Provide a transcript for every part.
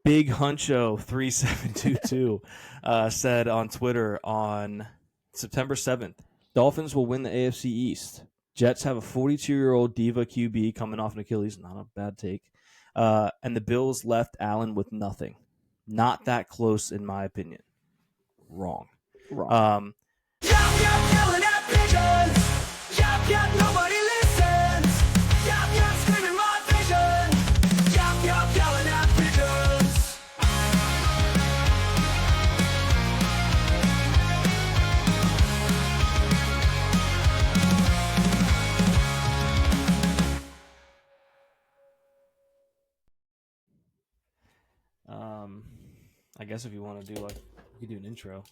Big Huncho 3722 said on Twitter on September 7th, Dolphins will win the AFC East. Jets have a 42-year-old diva QB coming off an Achilles, not a bad take. And the Bills left Allen with nothing. Not that close, in my opinion. Wrong. Yap, yap, yelling at pigeons. Yap, yap, nobody listens. Yap, yap, screaming my vision. Yap, yap, yelling at pigeons. I guess if you want to do we could do an intro.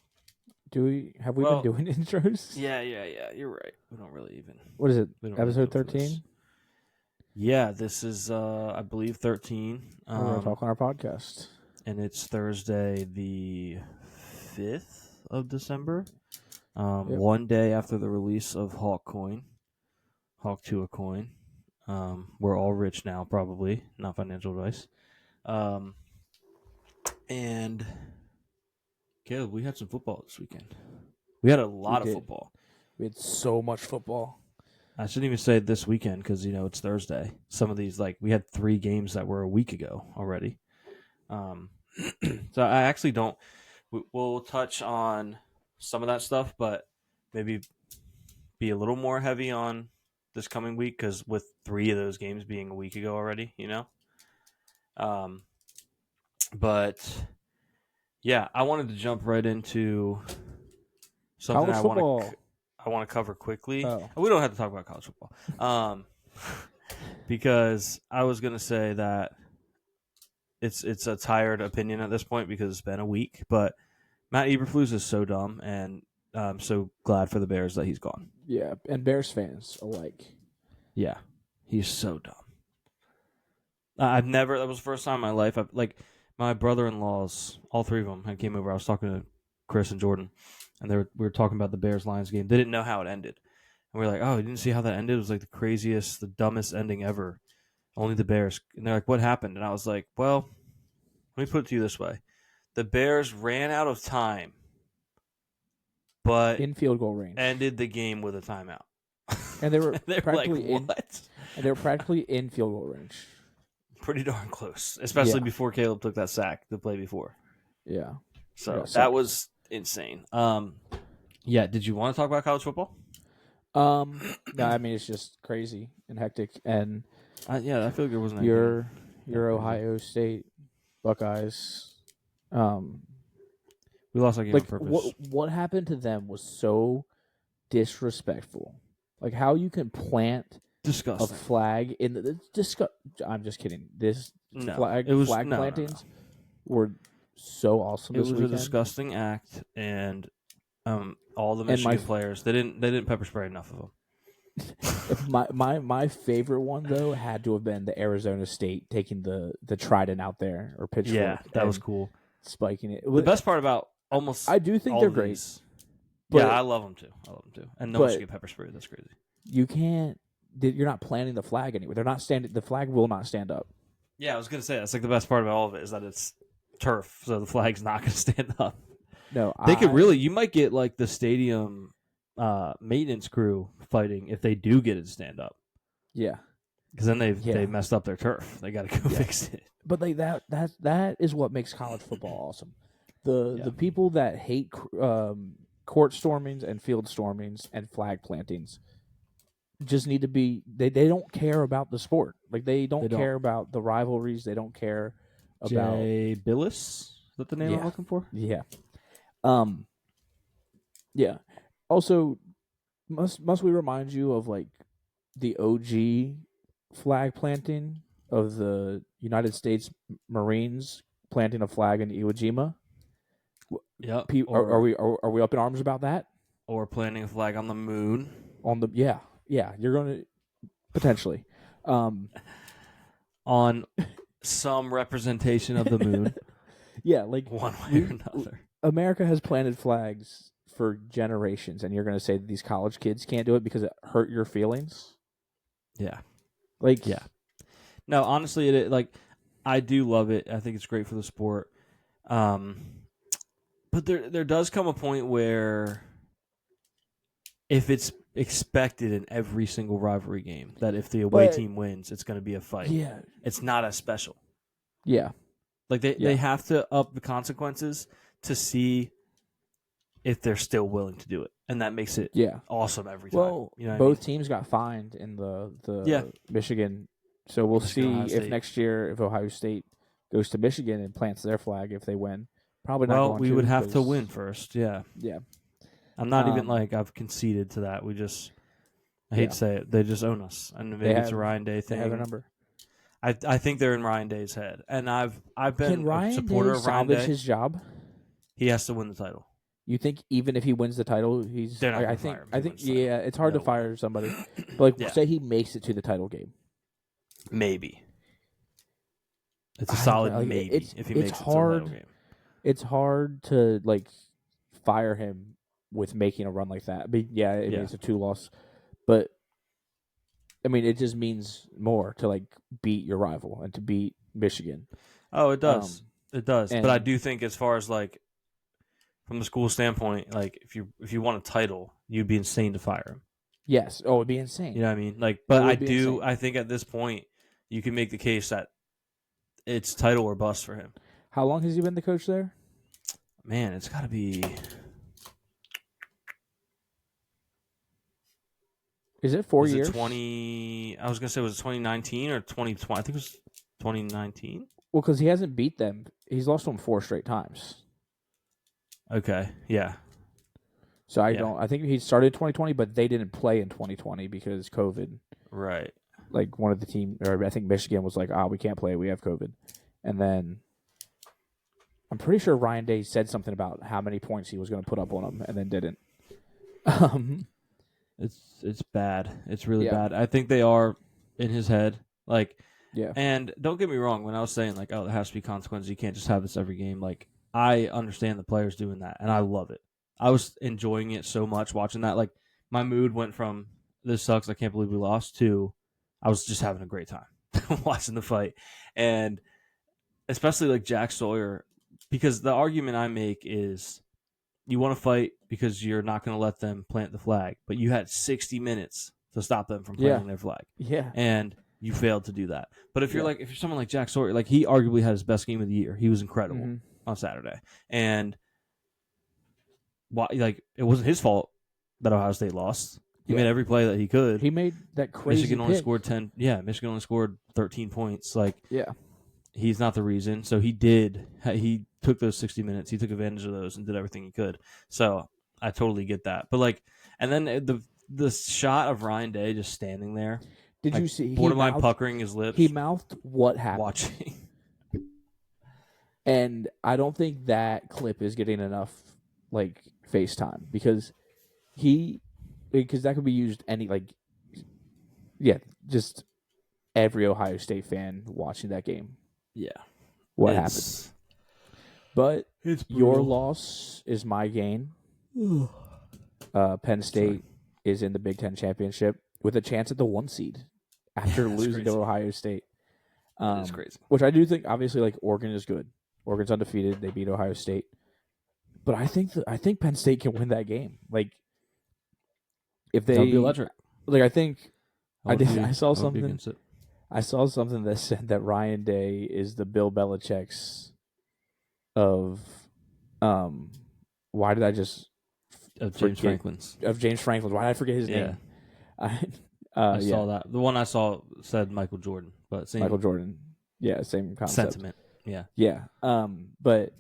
Have we been doing intros? Yeah. You're right. We don't really even. What is it? We don't really Episode go for this. 13? Yeah, this is I believe 13. We're gonna talk on our podcast. And it's Thursday the 5th of December. One day after the release of Hawk Coin. Hawk 2 a coin. We're all rich now, probably. Not financial advice. And Caleb, we had some football this weekend. We had a lot of football. We had so much football. I shouldn't even say this weekend because, it's Thursday. Some of these, we had 3 games that were a week ago already. So I actually don't. We'll touch on some of that stuff, but maybe be a little more heavy on this coming week because with 3 of those games being a week ago already, But yeah, I wanted to jump right into something I want to cover quickly. Oh. We don't have to talk about college football, because I was going to say that it's a tired opinion at this point because it's been a week. But Matt Eberflus is so dumb, and I'm so glad for the Bears that he's gone. Yeah, and Bears fans alike. Yeah, he's so dumb. That was the first time in my life. My brother-in-laws, all 3 of them, had came over. I was talking to Chris and Jordan, and we were talking about the Bears-Lions game. They didn't know how it ended. And we were like, oh, you didn't see how that ended? It was like the craziest, the dumbest ending ever. Only the Bears. And they're like, what happened? And I was like, well, let me put it to you this way. The Bears ran out of time, but in field goal range, ended the game with a timeout. And they were practically what? And they were practically in field goal range. Pretty darn close, especially before Caleb took that sack the play before. Yeah. So that was insane. Yeah, did you want to talk about college football? No, I mean it's just crazy and hectic, and I feel like there wasn't your Ohio State Buckeyes. We lost our game on purpose. What happened to them was so disrespectful. Like how you can plant disgusting a flag in the I'm just kidding. Flag plantings were so awesome. It was a disgusting act, and all the Michigan players they didn't pepper spray enough of them. my favorite one though had to have been the Arizona State taking the trident out there or pitchfork. Yeah, that was cool. Spiking it. The best part about I do think they're great. Yeah, I love them too. And no one should get pepper spray. That's crazy. You can't. You're not planting the flag anywhere. They're not standing. The flag will not stand up. Yeah, I was gonna say that's like the best part about all of it is that it's turf, so the flag's not gonna stand up. No, they could really. You might get like the stadium maintenance crew fighting if they do get it to stand up. Yeah, because then they messed up their turf. They got to go fix it. But like that is what makes college football awesome. The people that hate court stormings and field stormings and flag plantings just need to be they don't care about the sport. Like they don't care about the rivalries. They don't care about Jay Billis. Is that the name I'm looking for? Yeah. Yeah. Also, must we remind you of like the OG flag planting of the United States Marines planting a flag in Iwo Jima? Yeah. Are we up in arms about that? Or planting a flag on the moon? Yeah, you're going to potentially on some representation of the moon. Yeah, like one way or another. America has planted flags for generations, and you're going to say that these college kids can't do it because it hurt your feelings? Yeah. Like, yeah. No, honestly, I do love it. I think it's great for the sport. But there does come a point where if it's expected in every single rivalry game that if the away But team wins, it's going to be a fight. yeah, It's not as special. yeah, Like they Yeah. have to up the consequences to see if they're still willing to do it, and that makes it yeah. awesome every time. Well, You know what both I mean? teams got fined in the Yeah. Michigan. So we'll Michigan, Ohio see if State. next year if Ohio State goes to Michigan and plants their flag if they win. Probably not Well, going we to. would have to 'cause- win first. Yeah, Yeah. I'm not even Um, like I've conceded to that. I hate Yeah. to say it, they just own us, and maybe They it's a have- Ryan Day They thing. have their number. I think they're in Ryan Day's head, and I've been Can a Ryan supporter Day of Ryan salvage Day. his job? He has to win the title. You think even if he wins the title, he's? They're not I gonna think. fire him if I he think. wins the title. Yeah, it's hard No to way. fire somebody. But like, Yeah. say he makes it to the title game. Maybe it's a I don't solid know, like, maybe it's- if he it's makes it to the hard. title game. It's hard to like fire him with making a run like that. But yeah, Yeah. it's a 2-loss. But I mean, it just means more to like beat your rival and to beat Michigan. Oh, it does. It does. But I and- do think as far as like from the school standpoint, like if you want a title, you'd be insane to fire him. Yes. Oh, it'd be insane. You know what I mean? Like, but It would I be do. insane. I think at this point, you can make the case that it's title or bust for him. How long has he been the coach there? Man, it's got to be. Is it 4 Was years? it 20? I was gonna say was it 2019 or 2020? I think it was 2019. Well, because he hasn't beat them. He's lost to them 4 straight times. Okay, yeah, So I Yeah. don't. I think he started 2020, but they didn't play in 2020 because COVID. right. Like one of the team, or I think Michigan was like, we can't play. We have COVID. And then I'm pretty sure Ryan Day said something about how many points he was going to put up on them, and then didn't. It's bad. It's really Yeah. bad. I think they are in his head. Like, Yeah. and don't get me wrong. When I was saying like, oh, there has to be consequences. You can't just have this every game. Like, I understand the players doing that, and I love it. I was enjoying it so much watching that. Like, my mood went from this sucks. I can't believe we lost to I was just having a great time watching the fight, and especially like Jack Sawyer, because the argument I make is you want to fight because you're not going to let them plant the flag, but you had 60 minutes to stop them from planting their flag, Yeah. and you failed to do that. But if you're Yeah. if you're someone like Jack Sawyer, like he arguably had his best game of the year. He was incredible Mhm. on Saturday, and like it wasn't his fault that Ohio State lost. He Yeah. made every play that he could. He made that crazy Michigan only pick. scored 10. Yeah, Michigan only scored 13 points. Like, Yeah. he's not the reason. So he did. He took those 60 minutes. He took advantage of those and did everything he could. So I totally get that. But like, and then the shot of Ryan Day just standing there, Did like, you see? borderline puckering his lips, He mouthed what happened. watching. And I don't think that clip is getting enough like FaceTime because that could be used just every Ohio State fan watching that game. Yeah, What happened? But It's your brutal. loss is my gain. Penn State is in the Big Ten championship with a chance at the 1 seed after That's losing to crazy. Ohio State. It's crazy. Which I do think, obviously, like Oregon is good. Oregon's undefeated. They beat Ohio State, but I think Penn State can win that game. Like if That would they be electric. like, I think I would did. be- I saw would be something. against it. I saw something that said that Ryan Day is the Bill Belichick's of why did I just Of James forget- Franklin's. of James Franklin? Why did I forget his Yeah. name? I I saw that. The one I saw said Michael Jordan, but same Michael Jordan. Yeah, same concept. sentiment. Yeah. Yeah. But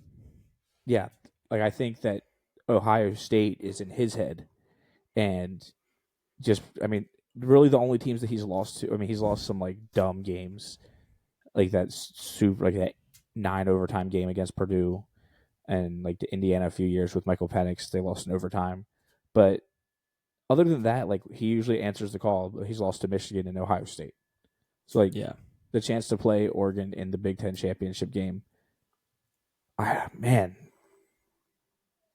yeah, like I think that Ohio State is in his head, and really the only teams that he's lost to. I mean, he's lost some like dumb games, like that like that 9 overtime game against Purdue, and like to Indiana a few years with Michael Penix, they lost in overtime. But other than that, like he usually answers the call. But he's lost to Michigan and Ohio State, so like Yeah. the chance to play Oregon in the Big Ten championship game.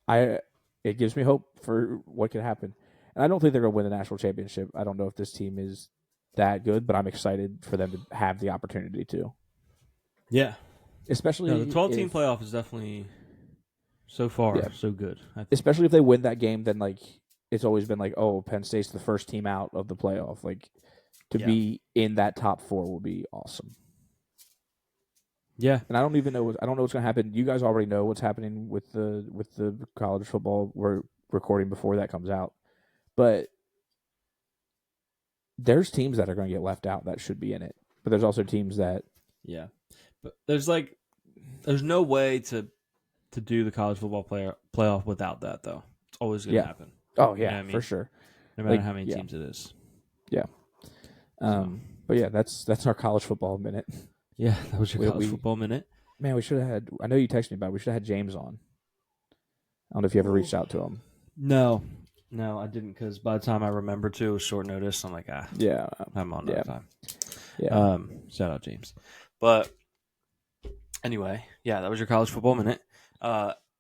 It gives me hope for what could happen. And I don't think they're going to win the national championship. I don't know if this team is that good, but I'm excited for them to have the opportunity to. Yeah. especially No, the 12-team if, playoff is definitely so far Yeah. so good. I think. especially if they win that game. Then like it's always been like, oh, Penn State's the first team out of the playoff. Like to Yeah. be in that top 4 will be awesome. Yeah. And I don't know what's going to happen. You guys already know what's happening with the college football. We're recording before that comes out, but there's teams that are going to get left out that should be in it. But there's also teams that Yeah. But there's no way to do the college football playoff without that though. It's always going to Yeah. happen. oh You know yeah, what I mean? for sure. No matter Like, how many yeah. teams it is. Yeah. But yeah, that's our college football minute. Yeah, that was your We- college we- football minute. Man, we should have had. I know you texted me about it. We should have had James on. I don't know if you ever reached out to him. No, I didn't because by the time I remembered to, it was short notice. I'm like, Yeah. I'm on Yeah. another time. Yeah. Shout out James. But anyway, yeah, that was your college football minute.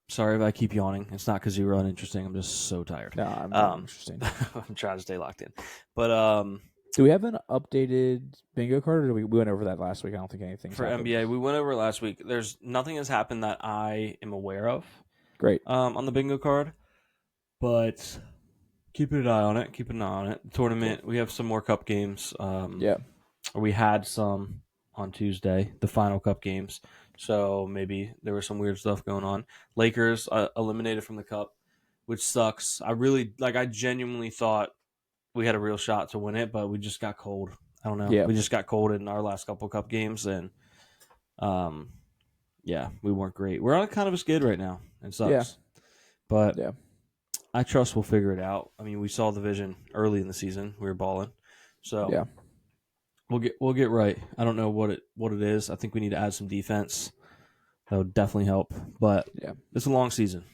Sorry if I keep yawning. It's not because you were uninteresting. I'm just so tired. No, I'm interesting. I'm trying to stay locked in. But Do we have an updated bingo card, or we went over that last week? I don't think anything for happened. NBA, we went over it last week. There's nothing has happened that I am aware of. Great. On the bingo card, but keep an eye on it. Keep an eye on it. The tournament. We have some more cup games. Yeah. We had some on Tuesday, the final cup games. So maybe there was some weird stuff going on. Lakers eliminated from the cup, which sucks. I genuinely thought we had a real shot to win it, but we just got cold. I don't know. Yeah. We just got cold in our last couple cup games, and yeah, we weren't great. We're on kind of a skid right now. It sucks. Yeah. But Yeah. I trust we'll figure it out. I mean, we saw the vision early in the season. We were balling. So Yeah. we'll get right. I don't know what it is. I think we need to add some defense. That would definitely help. But Yeah. it's a long season,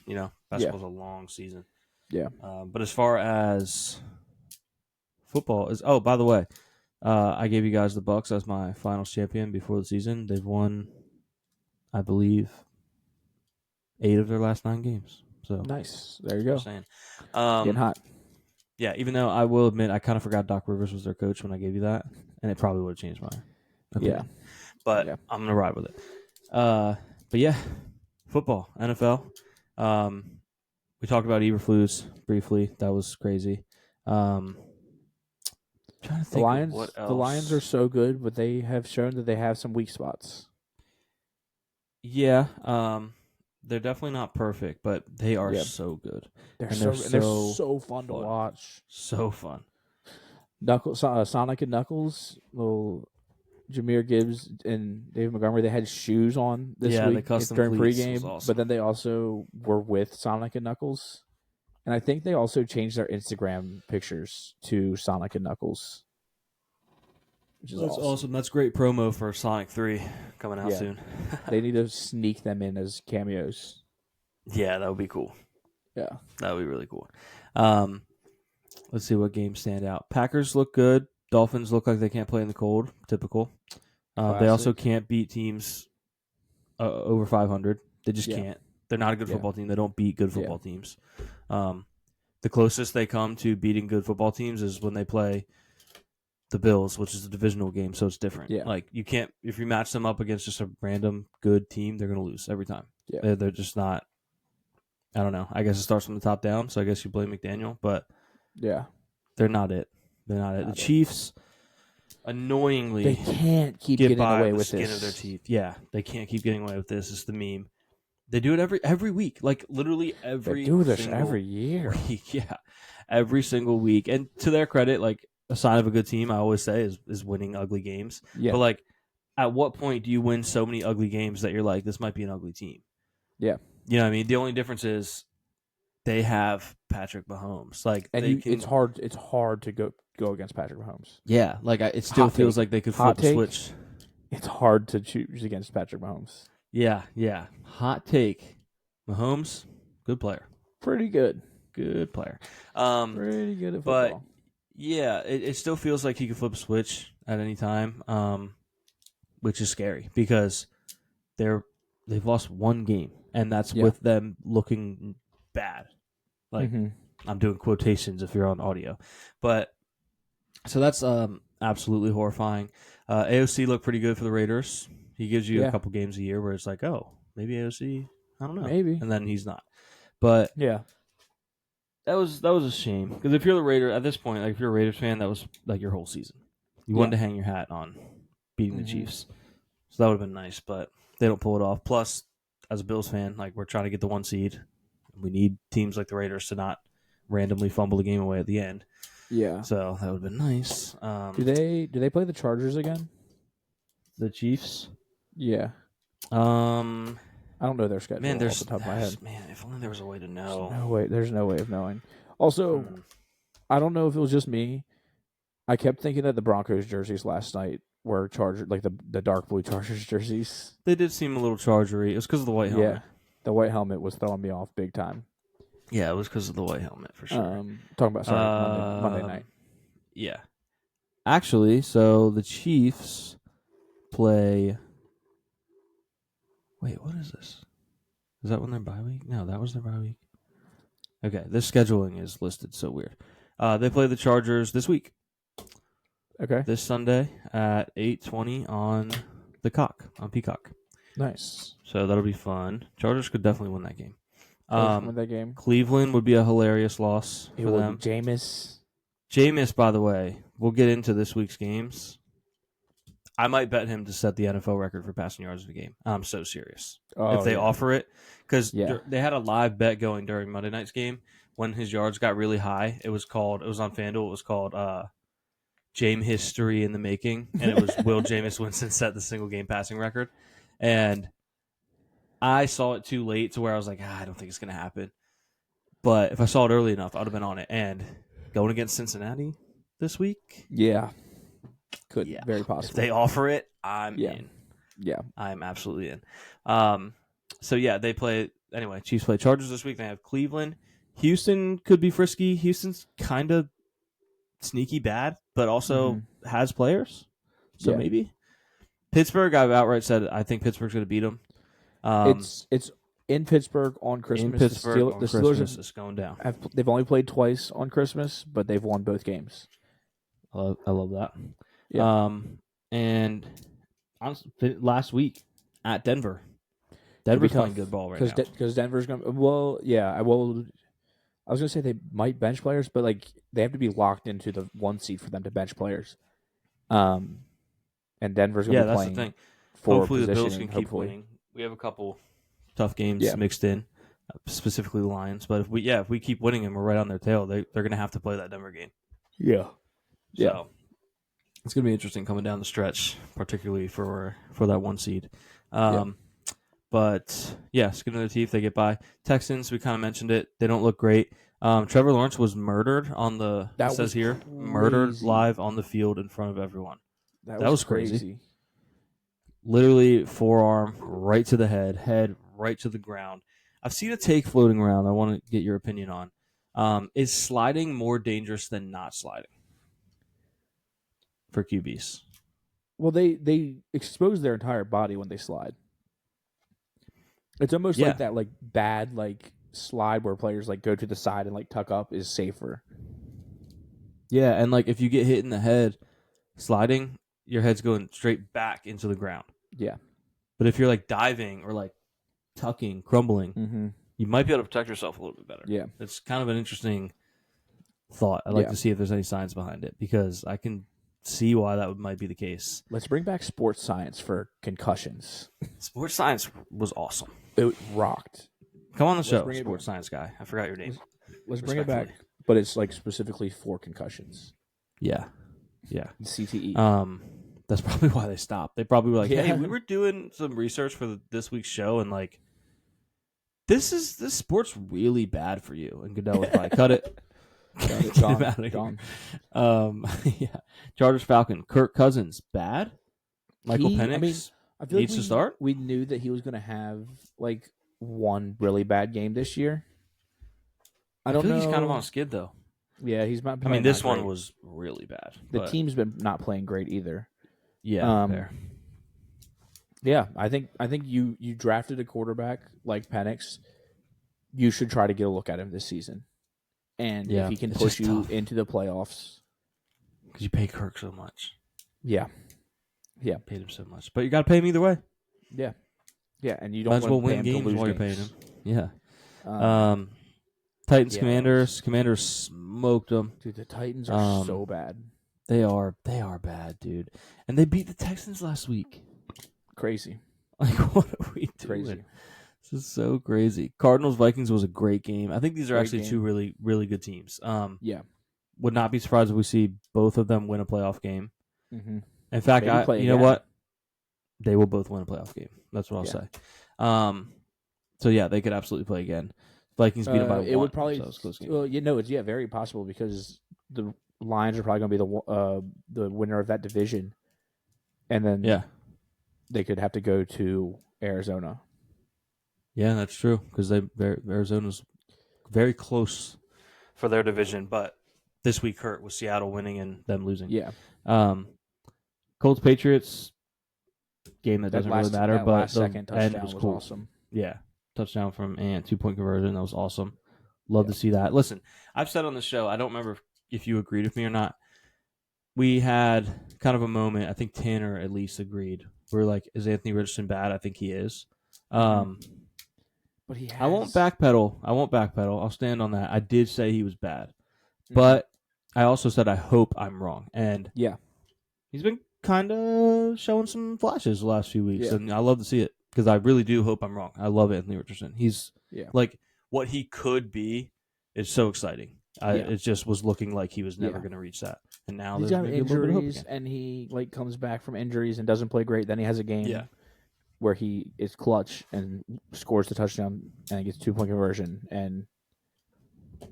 Basketball's a long season. Yeah. But as far as football is, oh, by the way, I gave you guys the Bucks as my finals champion before the season. They've won, I believe, 8 of their last 9 games. So Nice. There you go. just saying. Getting hot. Yeah, even though I will admit I kind of forgot Doc Rivers was their coach when I gave you that, and it probably would have changed my opinion. Yeah. But Yeah. I'm gonna ride with it. But yeah, football, NFL. We talked about Eberflus briefly. That was crazy. Trying to think The Lions. of what else. The Lions are so good, but they have shown that they have some weak spots. Yeah. They're definitely not perfect, but they are Yeah. so good. They're And they're so so fun to fun. watch. So fun. Sonic and Knuckles, little Jameer Gibbs and David Montgomery, they had shoes on this Yeah, the week custom during cleats pregame, was awesome. but then they also were with Sonic and Knuckles. And I think they also changed their Instagram pictures to Sonic and Knuckles, which is That's awesome. awesome. That's great promo for Sonic 3 coming out Yeah. soon. They need to sneak them in as cameos. Yeah, that would be cool. Yeah. That would be really cool. Let's see what games stand out. Packers look good. Dolphins look like they can't play in the cold. Typical. They also Classic. can't beat teams over 500. They just Yeah. can't. They're not a good Yeah. football team. They don't beat good football teams. The closest they come to beating good football teams is when they play the Bills, which is a divisional game, so it's different. Yeah. Like you can't if you match them up against just a random good team, they're going to lose every time. Yeah. They're just not. I don't know. I guess it starts from the top down, so I guess you blame McDaniel, but Yeah. they're not it. They're not it. Not The it. Chiefs, annoyingly, They can't keep get getting by away with with skin this. of their teeth. Yeah, they can't keep getting away with this. It's the meme. They do it every week, like literally every. They do this single every year. week. Yeah, every single week. And to their credit, like a sign of a good team, I always say, is winning ugly games. Yeah. But like, at what point do you win so many ugly games that you're like, this might be an ugly team? Yeah. You know what I mean? The only difference is they have Patrick Mahomes. Like, And they can, it's hard. It's hard to go against Patrick Mahomes. yeah. Like, it still Hot feels take. like they could Hot flip the take. switch. It's hard to choose against Patrick Mahomes. Yeah, yeah. Hot take. Mahomes, good player. Pretty good. Good player. Pretty good at but- football. Yeah, it still feels like he could flip a switch at any time, which is scary because they've lost one game, and that's Yeah. with them looking bad. Like Mhm. I'm doing quotations if you're on audio, but so that's absolutely horrifying. AOC looked pretty good for the Raiders. He gives you Yeah. a couple games a year where it's like, oh, maybe AOC. I don't know. Maybe. And then he's not. But Yeah. that was a shame because if you're the Raiders at this point, like if you're a Raiders fan, that was like your whole season. You wanted to hang your hat on beating the Chiefs, so that would have been nice. But they don't pull it off. Plus, as a Bills fan, like we're trying to get the 1 seed. We need teams like the Raiders to not randomly fumble the game away at the end. Yeah. So that would have been nice. Do they play the Chargers again? The Chiefs? Yeah. I don't know their schedule Man, off the top of my head. Man, if only there was a way to know. There's no way of knowing. Also, I don't know if it was just me. I kept thinking that the Broncos jerseys last night were Charger, like the dark blue Chargers jerseys. They did seem a little chargery. It was because of the white helmet. Yeah, the white helmet was throwing me off big time. Yeah, it was because of the white helmet for sure. Talking about Monday night. Yeah. Actually, so the Chiefs play. Wait, what is this? Is that when their bye week? No, that was their bye week. Okay, this scheduling is listed so weird. They play the Chargers this week. Okay. This Sunday at 8:20 on Peacock. Nice. So that'll be fun. Chargers could definitely win that game. Win that game. Cleveland would be a hilarious loss for them. Jameis, by the way, we'll get into this week's games. I might bet him to set the NFL record for passing yards in a game. I'm so serious. If they offer it, because they had a live bet going during Monday night's game when his yards got really high. It was on FanDuel. It was called James History in the Making, and it was will Jameis Winston set the single game passing record? And I saw it too late to where I was like, I don't think it's going to happen. But if I saw it early enough, I would have been on it. And going against Cincinnati this week, very possible. If they offer it, I'm in. Yeah, I'm absolutely in. So yeah, they play anyway. Chiefs play Chargers this week. They have Cleveland. Houston could be frisky. Houston's kind of sneaky bad, but also has players. So maybe Pittsburgh. I've outright said I think Pittsburgh's going to beat them. It's in Pittsburgh on Christmas. In Pittsburgh the Steelers Christmas is going down. They've only played twice on Christmas, but they've won both games. I love that. Yeah. And last week at Denver's playing good ball right now. Because Denver's going to... Well, yeah. I was going to say they might bench players, but like they have to be locked into the 1 seed for them to bench players. And Denver's going to be playing... That's the thing. For hopefully the Bills can hopefully. keep winning. We have a couple tough games mixed in, specifically the Lions. But if we keep winning and we're right on their tail, they're going to have to play that Denver game. Yeah. So it's going to be interesting coming down the stretch, particularly for that 1 seed. But skin of their teeth, they get by. Texans, we kind of mentioned it. They don't look great. Trevor Lawrence was murdered murdered live on the field in front of everyone. That was crazy. Literally forearm right to the head right to the ground. I've seen a take floating around I want to get your opinion on. Is sliding more dangerous than not sliding for QBs? Well, they expose their entire body when they slide. It's almost like that bad slide where players go to the side and tuck up is safer. Yeah, and if you get hit in the head sliding, your head's going straight back into the ground. Yeah. But if you're diving or tucking, crumbling, you might be able to protect yourself a little bit better. Yeah. It's kind of an interesting thought. I'd like to see if there's any science behind it because I can see why that might be the case. Let's bring back sports science for concussions. Sports science was awesome. It rocked. Come on the show, sports science guy. I forgot your name. Let's bring it back, but it's specifically for concussions. Yeah. CTE. That's probably why they stopped. They probably were hey, we were doing some research for this week's show, and this sport's really bad for you. And Goodell was like, cut it. Gone. Chargers Falcon. Kirk Cousins bad. Michael Penix I feel needs to start. We knew that he was going to have one really bad game this year. I don't know. He's kind of on a skid though. Yeah, he's not. This one was really bad. The team's been not playing great either. Yeah, fair. Yeah, I think you drafted a quarterback like Penix. You should try to get a look at him this season, and if he can push you into the playoffs, because you pay Kirk so much. Yeah, Yeah. Paid him so much, but you got to pay him either way. Yeah. Yeah, and you Might don't as well want to pay win him to games lose while you're games. paying him. Yeah. Titans, yeah, Commanders. Commanders smoked them. Dude, the Titans are so bad. They are bad, dude. And they beat the Texans last week. Crazy. Like, what are we doing? Crazy. This is so crazy. Cardinals, Vikings was a great game. I think these are Great actually game. two really, really good teams. Yeah. Would not be surprised if we see both of them win a playoff game. Mm-hmm. In fact, Maybe you know what? They will both win a playoff game. That's what I'll say. So yeah, they could absolutely play again. Vikings beat them by 1. It would probably. So it's a close game. Well, it's very possible because the Lions are probably going to be the winner of that division, and then they could have to go to Arizona. Yeah, that's true because Arizona's very close for their division, but this week hurt with Seattle winning and them losing. Yeah. Colts Patriots game that doesn't really matter, that but last the second touchdown was was cool. awesome. Yeah, touchdown from Ant, 2-point conversion. That was awesome. Love to see that. Listen, I've said on the show, I don't remember if you agreed with me or not. We had kind of a moment. I think Tanner at least agreed. We're like, is Anthony Richardson bad? I think he is. But he has... I won't backpedal. I'll stand on that. I did say he was bad, but I also said I hope I'm wrong. And he's been kind of showing some flashes the last few weeks, and I love to see it because I really do hope I'm wrong. I love Anthony Richardson. He's like what he could be is so exciting. It just was looking like he was never going to reach that, and now he's there's got maybe a little bit of hope injuries, again. and he comes back from injuries and doesn't play great. Then he has a game where he is clutch and scores the touchdown and gets 2-point conversion. And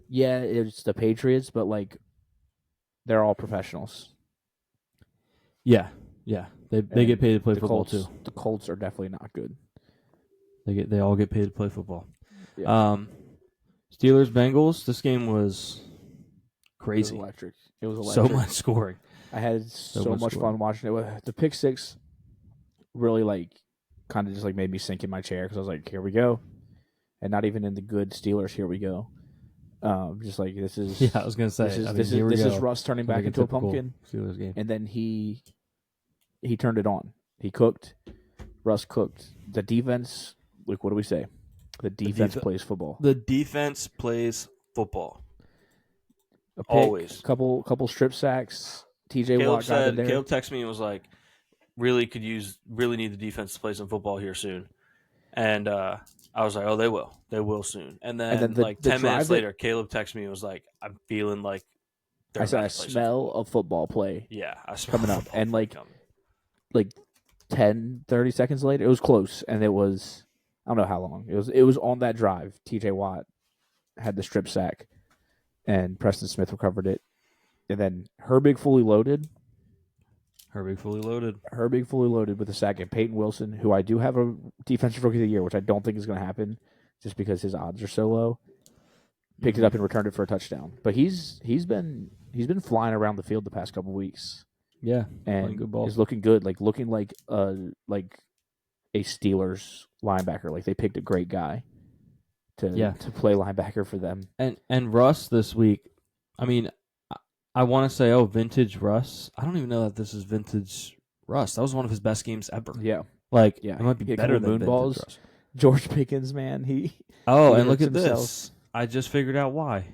it's the Patriots, but they're all professionals. Yeah. They get paid to play football Colts, too. The Colts are definitely not good. They all get paid to play football. Yeah. Steelers Bengals. This game was crazy. It was electric. So much scoring. I had so much fun watching it. The pick six really kind of just made me sink in my chair because I was like, here we go, and not even in the good Steelers. Here we go. Just like this is. Yeah, I was gonna say. This is Russ turning back into a pumpkin. Steelers game. And then he turned it on. He cooked. Russ cooked. The defense. What do we say? The defense plays football. The defense plays football. A pick, always. Couple strip sacks. TJ Watt got in there. Caleb texted me and was like, really need the defense to play some football here soon. And I was like, oh, they will soon. And then, 10 minutes later, Caleb texted me and was like, I'm feeling like I said I smell a football play. Yeah, I smell coming up. And 10, 30 seconds later, it was close, and it was I don't know how long. It was on that drive. TJ Watt had the strip sack, and Preston Smith recovered it. And then Herbig fully loaded with a sack. And Peyton Wilson, who I do have a defensive rookie of the year, which I don't think is going to happen just because his odds are so low, picked it up and returned it for a touchdown. But he's been flying around the field the past couple weeks. Yeah, and good ball. Is looking good, looking like a Steelers linebacker. They picked a great guy to play linebacker for them. And Russ this week, I mean, I want to say, vintage Russ. I don't even know that this is vintage Russ. That was one of his best games ever. Yeah, it might be better than moon balls. Russ. George Pickens, man, he. And look at this. I just figured out why.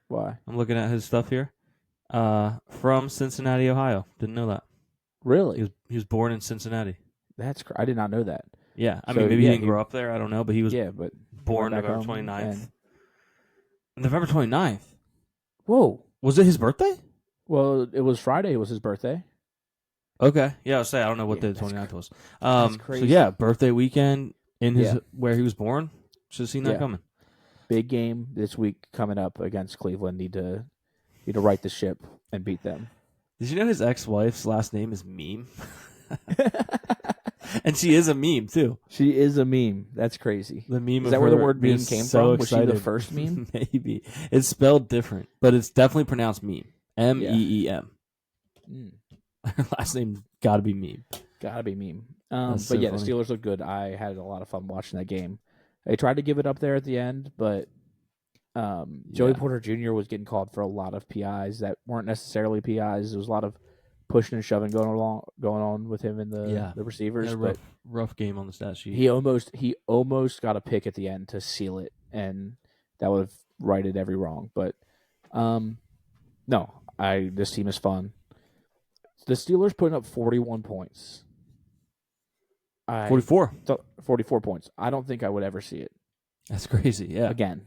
Why? I'm looking at his stuff here. From Cincinnati, Ohio. Didn't know that. Really? He was born in Cincinnati. I did not know that. Yeah, I mean, maybe he didn't grow up there. I don't know, but he was born November 29th. And... November 29th? Whoa. Was it his birthday? Well, it was Friday. It was his birthday. Okay. Yeah, I was saying, I don't know what day the 29th was. That's crazy. So, yeah, birthday weekend in his where he was born. Should have seen that coming. Big game this week coming up against Cleveland. Need to right the ship and beat them. Did you know his ex-wife's last name is Meme? And she is a meme, too. She is a meme. That's crazy. The meme is that where the word meme came from? Was she the first meme? Maybe. It's spelled different, but it's definitely pronounced meme. M-E-E-M. Her last name got to be Meme. Gotta be Meme. But funny. The Steelers look good. I had a lot of fun watching that game. They tried to give it up there at the end, but Joey Porter Jr. was getting called for a lot of PIs that weren't necessarily PIs. There was a lot of pushing and shoving going on with him and Yeah. the receivers. Had a But rough game on the stat sheet. he almost got a pick at the end to seal it, and that would have righted every wrong. But no, this team is fun. The Steelers putting up 41 points. 44. 44 points. I don't think I would ever see it That's crazy. Yeah. again.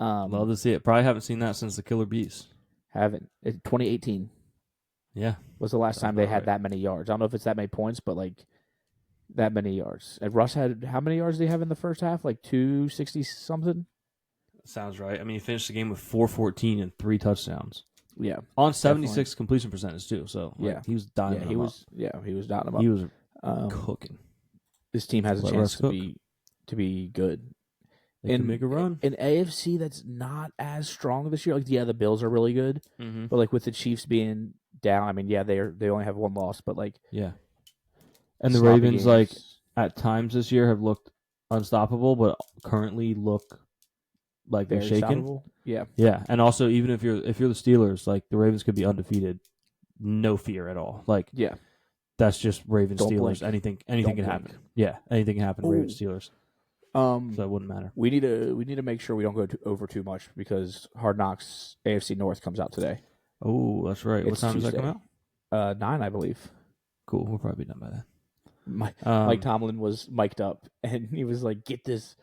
Love to see it. Probably haven't seen that since the Killer Bees. Haven't. 2018 Yeah. was the last time they had that many yards. I don't know if it's that many points, but like that many yards. And Russ had how many yards did he have in the first half? Like 260 something. Sounds right. I mean, he finished the game with 414 and 3 touchdowns Yeah, on 76 completion percentage too. So Yeah. he was dying. he was dotting them up. He was cooking. cooking. This team has a Let chance Russ to be good. They can make a run. In AFC, that's not as strong this year. Like, yeah, the Bills are really good, Mm-hmm. but like with the Chiefs being down, I mean, yeah, they only have one loss, but like, Yeah. And the sloppy Ravens, games. like at times this year, have looked unstoppable, but currently look like they're very shaken. stoppable. Yeah, Yeah, and also even if you're the Steelers, like the Ravens could be undefeated, no fear at all. Like yeah. that's just Ravens Don't Steelers. blink. Anything Don't can blink. happen. Yeah, anything can happen. Ooh. Ravens Steelers, so it wouldn't matter. We need to make sure we don't go over too much because Hard Knocks AFC North comes out today. Oh, that's right. What It's time does that Tuesday. come out? 9, I believe. Cool. We'll probably be done by then. Mike Tomlin was mic'd up, and he was like, "Get this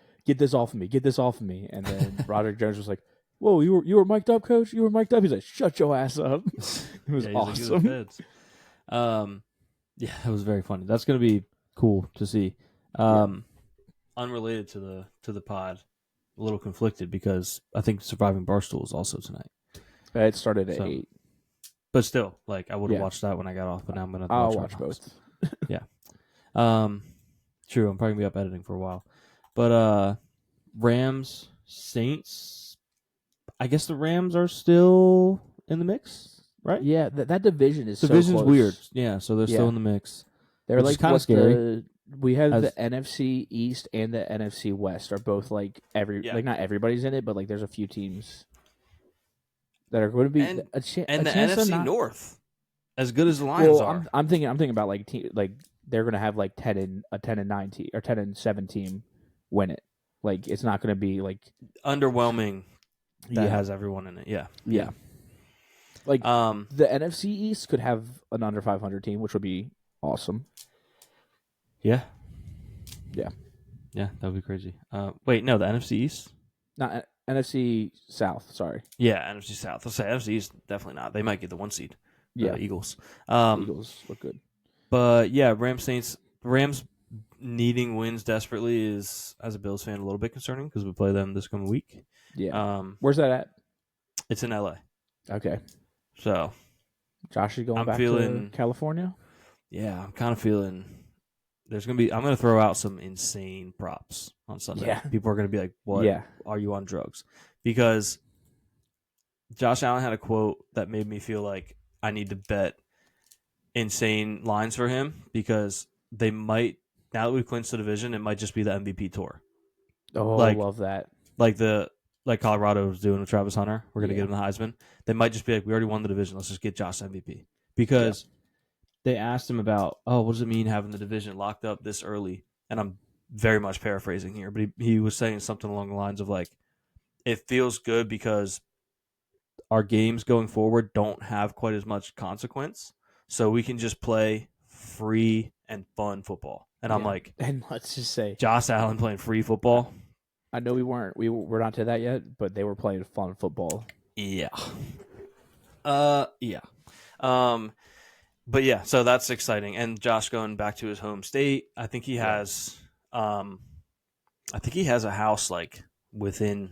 off of me, get this off of me." And then Roderick Jones was like, "Whoa, you were mic'd up, coach? You were mic'd up?" He's like, "Shut your ass up." It was awesome. Yeah, it was very funny. That's gonna be cool to see. Unrelated to the pod, a little conflicted because I think Surviving Barstool is also tonight. It started at 8. But still, like I would have Yeah. watched that when I got off, but now I'm gonna I'll watch watch Hard Knocks. both. True. I'm probably gonna be up editing for a while, but Rams Saints. I guess the Rams are still in the mix, right? Yeah, that division is Division's so close. weird. Yeah, so they're still Yeah. in the mix. They're Which like is kinda what scary. we have As- the NFC East and the NFC West are both like like not everybody's in it, but like there's a few teams that are going to be And- a chance. And the chance to NFC not, North, as good as the Lions well, are. I'm thinking about like they're going to have like 10 and 9 team or 10 and 7 team win it. Like it's not going to be like Underwhelming. That yeah. has everyone in it. Yeah. Yeah. Like Um. the NFC East could have an under 500 team, which would be awesome. Yeah. Yeah. Yeah, that would be crazy. Wait, no, the NFC East. Not NFC South. Sorry, Yeah, NFC South. I'll say NFC East definitely not. They might get the 1 seed. yeah. Eagles. Eagles look good. But yeah, Rams Saints. Rams needing wins desperately is, as a Bills fan, a little bit concerning because we play them this coming week. Yeah. Where's that at? It's in LA. Okay. So Josh is going I'm back feeling- to California. yeah, I'm kind of feeling there's gonna be. I'm gonna throw out some insane props on Sunday. Yeah. People are gonna be like, "What? Yeah. Are you on drugs?" Because Josh Allen had a quote that made me feel like I need to bet insane lines for him because they might, now that we've clinched the division, it might just be the MVP tour. Oh, Like- I love that. Like Colorado was doing with Travis Hunter. We're gonna Yeah. get him the Heisman. They might just be like, we already won the division. Let's just get Josh MVP because they asked him about, oh, what does it mean having the division locked up this early? And I'm very much paraphrasing here, but he was saying something along the lines of like, it feels good because our games going forward don't have quite as much consequence, so we can just play free and fun football. And I'm Yeah. like, And let's just say, Josh Allen playing free football. I know we're not to that yet, but they were playing fun football. Yeah. Yeah. But yeah, so that's exciting. And Josh going back to his home state, I think he has a house like within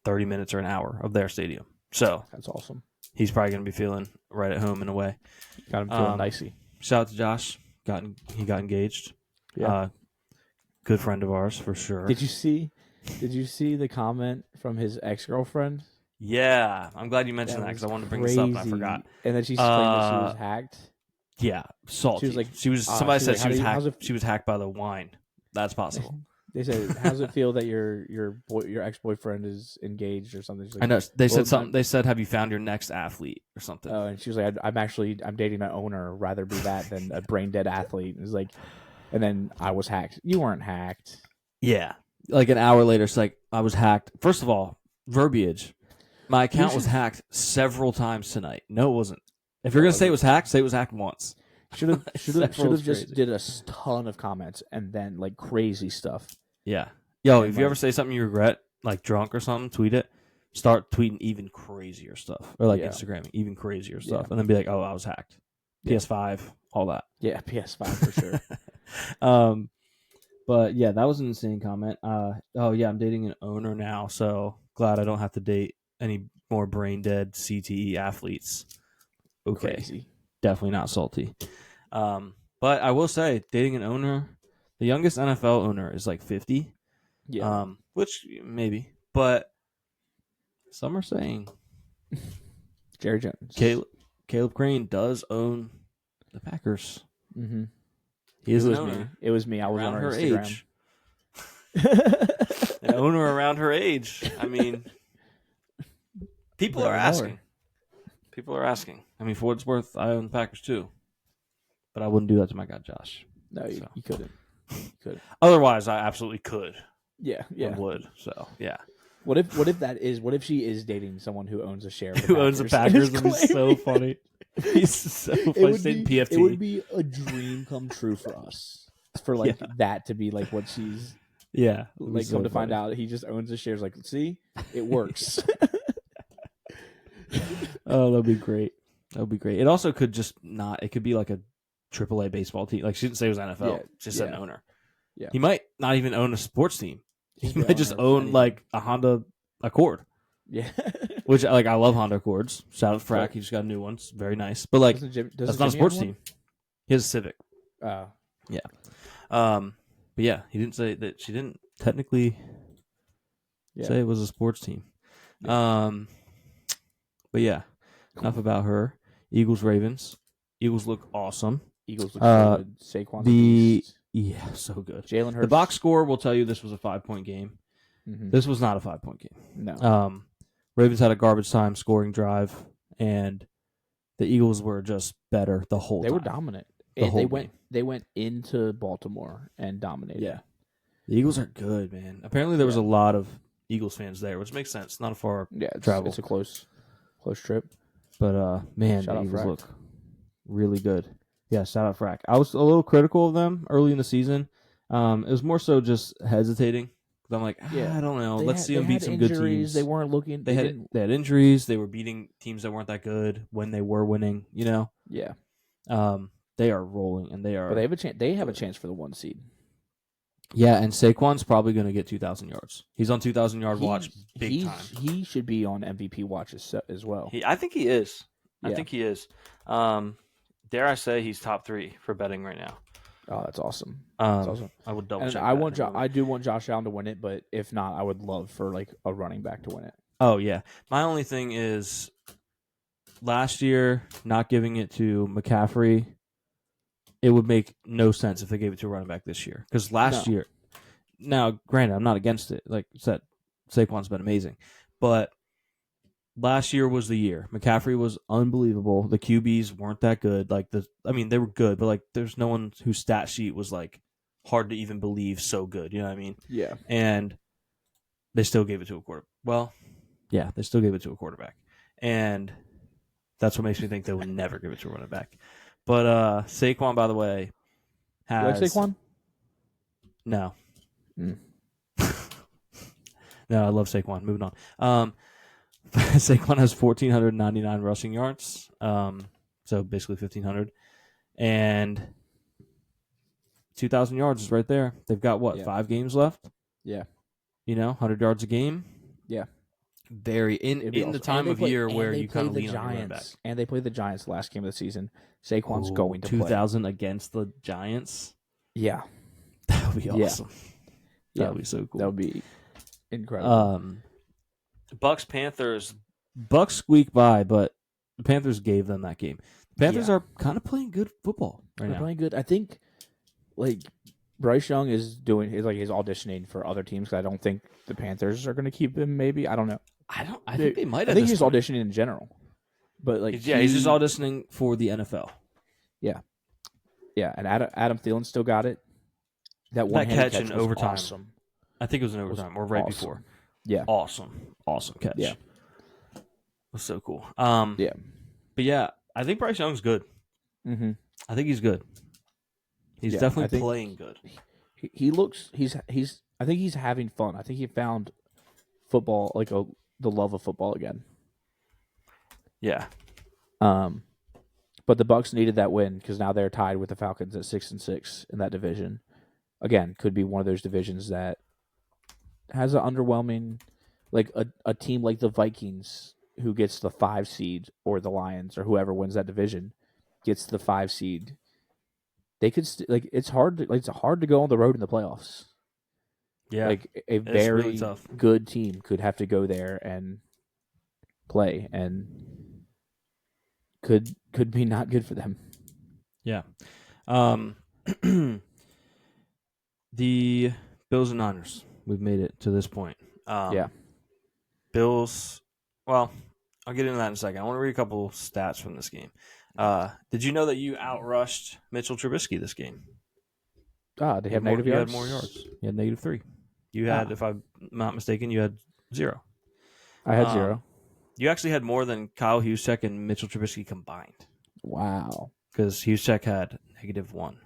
30 minutes or an hour of their stadium. So That's awesome. he's probably going to be feeling right at home in a way. Got him feeling nicey. Shout out to Josh. He got engaged. Yeah. Good friend of ours for sure. Did you see the comment from his ex-girlfriend? Yeah, I'm glad you mentioned that because I wanted to bring this up and I crazy. forgot. And then she claimed that she was hacked. Yeah, salty. She was like, somebody she said was she like, was how's hacked. it- She was hacked by the wine. That's possible. They said, "How does it feel that your ex-boyfriend is engaged or something?" She's like, I know they "Well, said something. They said, "Have you found your next athlete or something?" and she was like, I'm dating an owner. Rather be that than a brain dead athlete." It's like, and then I was hacked. You weren't hacked. Yeah. Like an hour later, it's like I was hacked. First of all, verbiage. My account was hacked several times tonight. No, it wasn't. If you're gonna say it was hacked, say it was hacked once. Should have Several's just crazy. did a ton of comments and then like crazy stuff. Yeah. Yo, And, if you ever like- say something you regret, like drunk or something, tweet it. Start tweeting even crazier stuff, or like Yeah. Instagramming even crazier stuff, Yeah. and then be like, "Oh, I was hacked." Yeah. PS5, all that. Yeah, PS5 for sure. But yeah, that was an insane comment. Oh yeah, I'm dating an owner now, so glad I don't have to date any more brain dead CTE athletes. Okay, Crazy. definitely not salty. But I will say, dating an owner, the youngest NFL owner is like 50. Yeah. Which maybe, but some are saying Jerry Jones. Caleb Crane does own the Packers. Mm-hmm. He is It an was owner. me. It was me. I was around on her Instagram. age. An owner around her age. I mean, people are Never know her. asking. People are asking. I mean, for what it's worth, I own the Packers too. But I wouldn't do that to my guy Josh. No, you couldn't. You couldn't. Otherwise, I absolutely could. Yeah, yeah. And would. So, yeah. What if she is dating someone who owns a share of the Who owns the Packers? It'd be so funny. He's so funny. PFT. It would be a dream come true for us. For like that to be like what she's Yeah. like so come to funny. find out he just owns the shares. Like, see, it works. Oh, that'd be great. That would be great. It also could just not. It could be like a AAA baseball team. Like she didn't say it was NFL. Yeah, She just said an yeah. owner. Yeah. He might not even own a sports team. He could might just own anything. like a Honda Accord, Yeah. which like I love Honda Accords. Shout out to Frack. Right. He just got a new one. It's very nice. But like that's not a sports team. He has a Civic. Yeah. But yeah, he didn't say that. She didn't technically say it was a sports team. But yeah, enough about her. Eagles Ravens. Eagles look awesome. Eagles look good. Saquon's The yeah, so good. Jalen Hurts. The box score will tell you this was a 5-point game. Mhm. This was not a 5-point game. No. Ravens had a garbage time scoring drive, and the Eagles were just better the whole time. They were dominant. The And whole they went into Baltimore and dominated. Yeah. The Eagles are good, man. Apparently there was a lot of Eagles fans there, which makes sense. Not a far travel. It's a close trip. But man, Shout the out Eagles Frack. look really good. Yeah, shout out Frack. I was a little critical of them early in the season. It was more so just hesitating. 'Cause I'm like, I don't know. Let's see them beat some good teams. They weren't looking. They had injuries. They were beating teams that weren't that good when they were winning. You know. Yeah. They are rolling, and they are. But they have a chance. They have a chance for the 1 seed. Yeah, and Saquon's probably going to get 2,000 yards. He's on 2,000-yard watch big time. He should be on MVP watch as well. I think he is. I Yeah. think he is. Dare I say he's top 3 for betting right now. Oh, that's awesome. That's awesome. I would double And check. I do want Josh Allen to win it, but if not, I would love for like a running back to win it. Oh yeah. My only thing is last year not giving it to McCaffrey. It would make no sense if they gave it to a running back this year. Because last year, now granted, I'm not against it. Like I said, Saquon's been amazing, but last year was the year. McCaffrey was unbelievable. The QBs weren't that good. They were good, but like there's no one whose stat sheet was like hard to even believe so good. You know what I mean? Yeah. And they still gave it to a quarterback. Well, yeah, they still gave it to a quarterback. And that's what makes me think they would never give it to a running back. But Saquon, by the way, has... You like Saquon? No. Mm. No, I love Saquon. Moving on. Saquon has 1,499 rushing yards. So basically 1,500. And 2,000 yards is right there. They've got, 5 games left? Yeah. 100 yards a game? Yeah. Very in awesome. the time of year where you kind of play lean the on your running back. Giants, and they play the Giants the last game of the season. Saquon's going to 2,000 against the Giants. play. Yeah, That would be awesome. Yeah. That would be so cool. That would be incredible. Bucks Panthers. Bucks squeak by, but the Panthers gave them that game. The Panthers are kind of playing good football right They're now. playing good. I think, like Bryce Young is doing he's auditioning for other teams. 'Cause I don't think the Panthers are going to keep him. Maybe I don't know. I think they might. I think he's just auditioning in general. But like, he's just auditioning for the NFL. Yeah, and Adam Thielen still got it. That catch in was overtime. Awesome. I think it was in overtime or right before. Yeah, awesome catch. Yeah, it was so cool. Yeah, but yeah, I think Bryce Young's good. Mm-hmm. I think he's good. He's definitely playing good. He looks. He's. I think he's having fun. I think he found football the love of football again. Yeah. But the Bucs needed that win because now they're tied with the Falcons at 6-6 in that division. Again, could be one of those divisions that has an underwhelming, like a team like the Vikings who gets the 5 seed, or the Lions, or whoever wins that division gets the 5 seed. They could it's hard to go on the road in the playoffs. Yeah, like a very really tough. good team could have to go there and play, and could be not good for them. Yeah. The Bills and Niners. We've made it to this point. Yeah. Bills. Well, I'll get into that in a second. I want to read a couple stats from this game. Did you know that you outrushed Mitchell Trubisky this game? They have negative yards? You had more yards. You had -3. You had, if I'm not mistaken, you had 0. I had 0. You actually had more than Kyle Juszczyk and Mitchell Trubisky combined. Wow. Because Juszczyk had -1.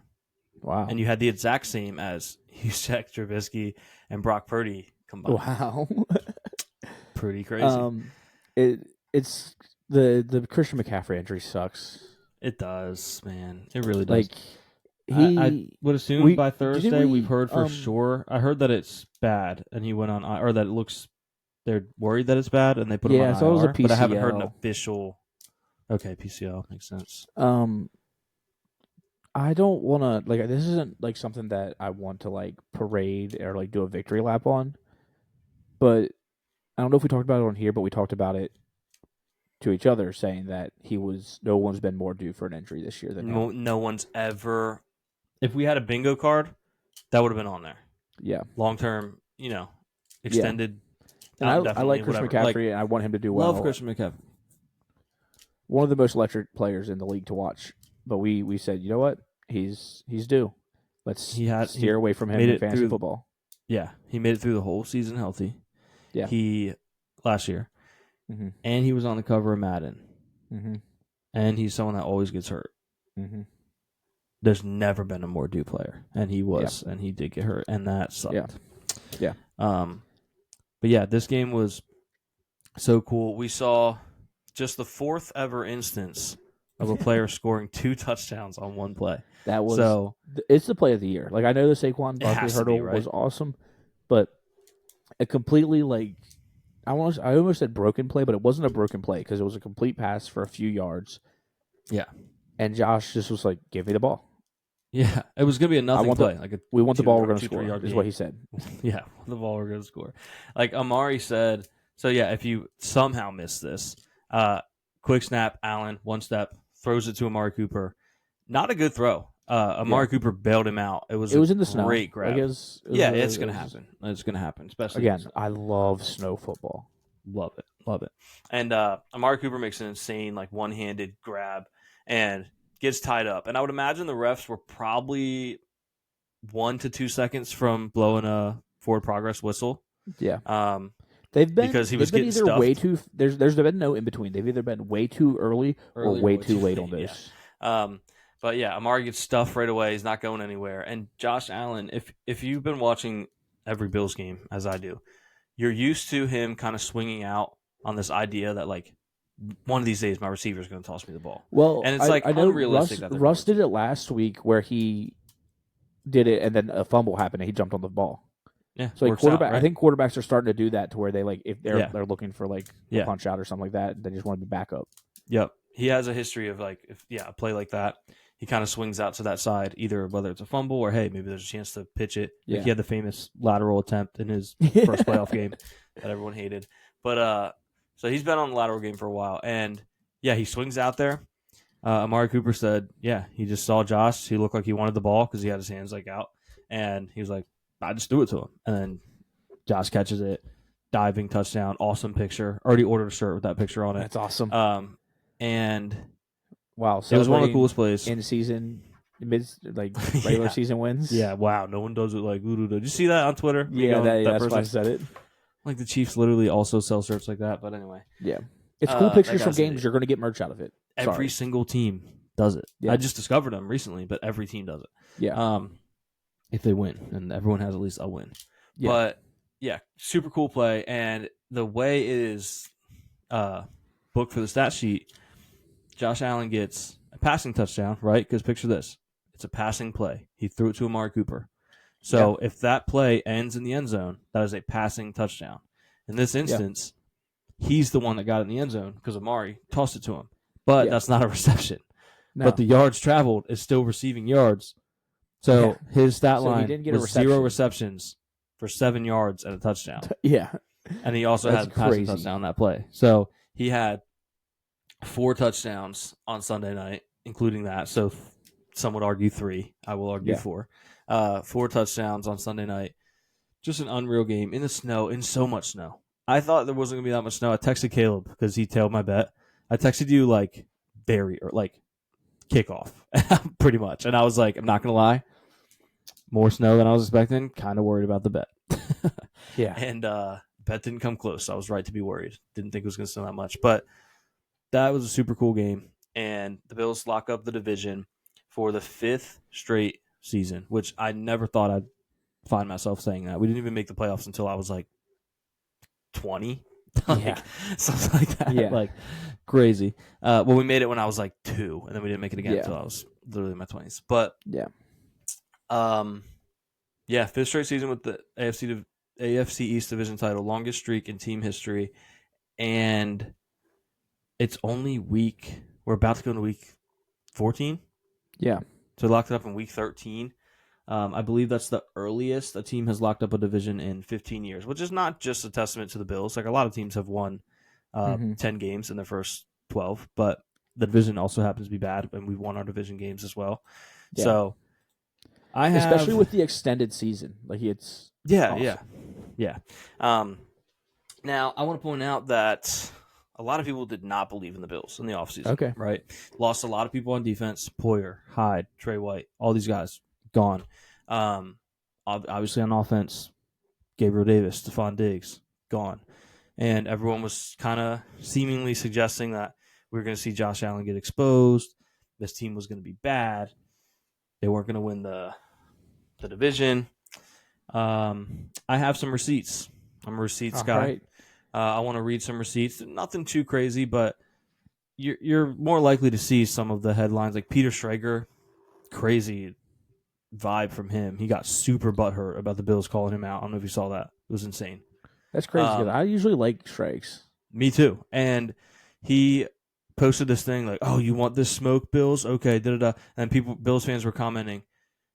Wow. And you had the exact same as Juszczyk, Trubisky, and Brock Purdy combined. Wow. Pretty crazy. It's the Christian McCaffrey injury sucks. It does, man. It really does. I would assume by Thursday we've heard for sure. I heard that it's bad, and he went on, or that it looks. They're worried that it's bad, and they put him on so IR. it was a PCL. But I haven't heard an official. Okay, PCL makes sense. I don't want to this isn't something that I want to parade or do a victory lap on, but I don't know if we talked about it on here, but we talked about it to each other, saying that no one's been more due for an injury this year than him. No one's ever. If we had a bingo card, that would have been on there. Yeah, long term, extended. Yeah. And I like Christian McCaffrey, and I want him to do well. Love Christian McCaffrey. One of the most electric players in the league to watch. But we said, you know what? He's due. Let's steer away from him in fantasy football. Yeah, he made it through the whole season healthy. Yeah, last year, mm-hmm. and he was on the cover of Madden, mm-hmm. and he's someone that always gets hurt. Mm-hmm. There's never been a more due player, and he was, and he did get hurt, and that sucked. Yeah. But yeah, this game was so cool. We saw just the 4th ever instance of a player scoring 2 touchdowns on one play. That was it's the play of the year. I know the Saquon Barkley hurdle was awesome, but a completely I almost said broken play, but it wasn't a broken play because it was a complete pass for a few yards. Yeah, and Josh just was like, "Give me the ball." Yeah, it was going to be a nothing play. We want the ball. We're going to score. Is what he said. Yeah, the ball. We're going to score. Amari said. So yeah, if you somehow miss this, quick snap, Allen, 1 step, throws it to Amari Cooper. Not a good throw. Amari Cooper bailed him out. It was in the snow. Great grab. It's going to happen. It's going to happen. Especially again. I love snow football. Love it. And Amari Cooper makes an insane one-handed grab and gets tied up. And I would imagine the refs were probably 1 to 2 seconds from blowing a forward progress whistle. Yeah. They've been because he was getting either stuffed. way too. There's been no in between. They've either been way too early or way too late on this. Yeah. But yeah, Amari gets stuffed right away. He's not going anywhere. And Josh Allen, if you've been watching every Bills game as I do, you're used to him kind of swinging out on this idea that one of these days my receiver is going to toss me the ball. Well, and it's I know unrealistic. Russ did it last week where he did it and then a fumble happened and he jumped on the ball. Yeah, so I think quarterbacks are starting to do that to where they if they're looking for a punch out or something like that, they just want to be back up. Yep, he has a history of a play like that. He kind of swings out to that side, either whether it's a fumble or hey, maybe there's a chance to pitch it. Yeah. He had the famous lateral attempt in his first playoff game that everyone hated. But so he's been on the lateral game for a while, and yeah, he swings out there. Amari Cooper said, he just saw Josh. He looked like he wanted the ball because he had his hands out. And he was like, I just threw it to him. And then Josh catches it, diving touchdown, awesome picture. Already ordered a shirt with that picture on it. That's awesome. And wow, it was one of the coolest plays. In season, regular season wins. Yeah, wow, no one does it like Voodoo. Did you see that on Twitter? Yeah, that's why I said it. Like the Chiefs literally also sell shirts like that, but anyway. Yeah. It's cool pictures from games. You're going to get merch out of it. Every single team does it. Yeah. I just discovered them recently, but every team does it. Yeah. If they win, and everyone has at least a win. Yeah. But yeah, super cool play, and the way it is booked for the stat sheet, Josh Allen gets a passing touchdown, right? Because picture this. It's a passing play. He threw it to Amari Cooper. So if that play ends in the end zone, that is a passing touchdown. In this instance, he's the one that got it in the end zone because Amari tossed it to him. But that's not a reception. No. But the yards traveled is still receiving yards. So his stat line was 0 receptions for 7 yards and a touchdown. Yeah. And he also had a passing touchdown on that play. So he had 4 touchdowns on Sunday night, including that. So some would argue 3. I will argue 4. 4 touchdowns on Sunday night. Just an unreal game in the snow, in so much snow. I thought there wasn't going to be that much snow. I texted Caleb because he tailed my bet. I texted you like kickoff, pretty much. And I was like, I'm not going to lie. More snow than I was expecting. Kind of worried about the bet. Yeah. And bet didn't come close. I was right to be worried. Didn't think it was going to snow that much. But that was a super cool game. And the Bills lock up the division for the 5th straight season, which I never thought I'd find myself saying that. We didn't even make the playoffs until I was like 20. Something like that. Yeah. Like crazy. Well, we made it when I was like 2, and then we didn't make it again until I was literally in my 20s. But 5th straight season with the AFC East division title, longest streak in team history, and it's only we're about to go into week 14. Yeah. So we locked it up in week 13. I believe that's the earliest a team has locked up a division in 15 years, which is not just a testament to the Bills. Like a lot of teams have won 10 games in their first 12, but the division also happens to be bad, and we've won our division games as well. Yeah. So especially with the extended season, like it's awesome. Yeah. Now I want to point out that a lot of people did not believe in the Bills in the offseason. Okay, right? Lost a lot of people on defense: Poyer, Hyde, Trey White, all these guys gone. Obviously on offense, Gabriel Davis, Stephon Diggs gone, and everyone was kind of seemingly suggesting that we were going to see Josh Allen get exposed. This team was going to be bad. They weren't going to win the division. I have some receipts. I'm a receipts guy. Right. I want to read some receipts. Nothing too crazy, but you're more likely to see some of the headlines. Like Peter Schrager, crazy vibe from him. He got super butthurt about the Bills calling him out. I don't know if you saw that. It was insane. That's crazy. I usually like Shrakes. Me too. And he posted this thing like, "Oh, you want this smoke, Bills? Okay, da-da-da." And Bills fans were commenting,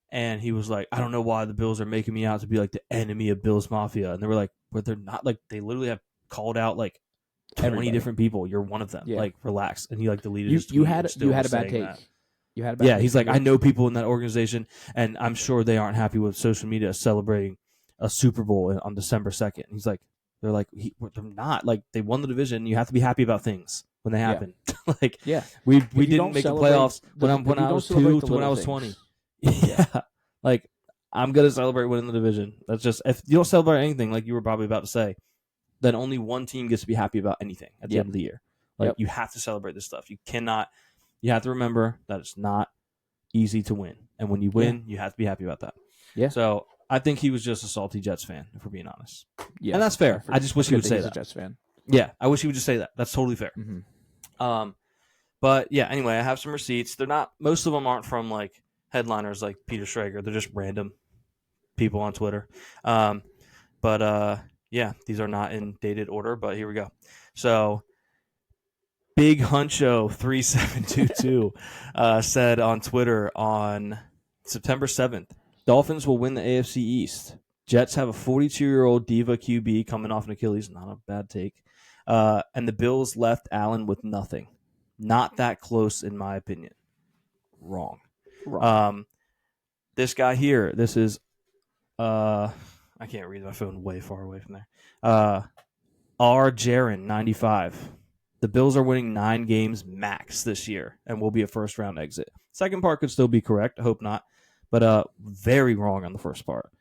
and he was like, "I don't know why the Bills are making me out to be like the enemy of Bills Mafia." And they were like, "But they're not. Like they literally have called out like 20 different people. You're one of them. Yeah. Like relax." And he like deleted his tweet. You had a bad take. You had a bad take. He's like, "I know people in that organization, and I'm sure they aren't happy with social media celebrating a Super Bowl on December 2nd." And he's like, they're not. Like they won the division. You have to be happy about things when they happen. We didn't make the playoffs when I was 2 to when I was 20. Yeah. Like I'm gonna celebrate winning the division. That's just, if you don't celebrate anything, like you were probably about to say, then only one team gets to be happy about anything at the end of the year. Like you have to celebrate this stuff. You have to remember that it's not easy to win. And when you win, you have to be happy about that. Yeah. So I think he was just a salty Jets fan, if we're being honest. Yeah. And that's fair. I just wish he would say that. He's a Jets fan. Yeah. I wish he would just say that. That's totally fair. Mm-hmm. But yeah, anyway, I have some receipts. Most of them aren't from like headliners like Peter Schrager. They're just random people on Twitter. Yeah, these are not in dated order, but here we go. So Big Huncho 3722 said on Twitter on September 7th, Dolphins will win the AFC East. Jets have a 42-year-old diva QB coming off an Achilles. Not a bad take. And the Bills left Allen with nothing. Not that close, in my opinion. Wrong. This guy here, this is I can't read my phone way far away from there. R. Jaron 95. The Bills are winning 9 games max this year and will be a first round exit. Second part could still be correct. I hope not. But very wrong on the first part.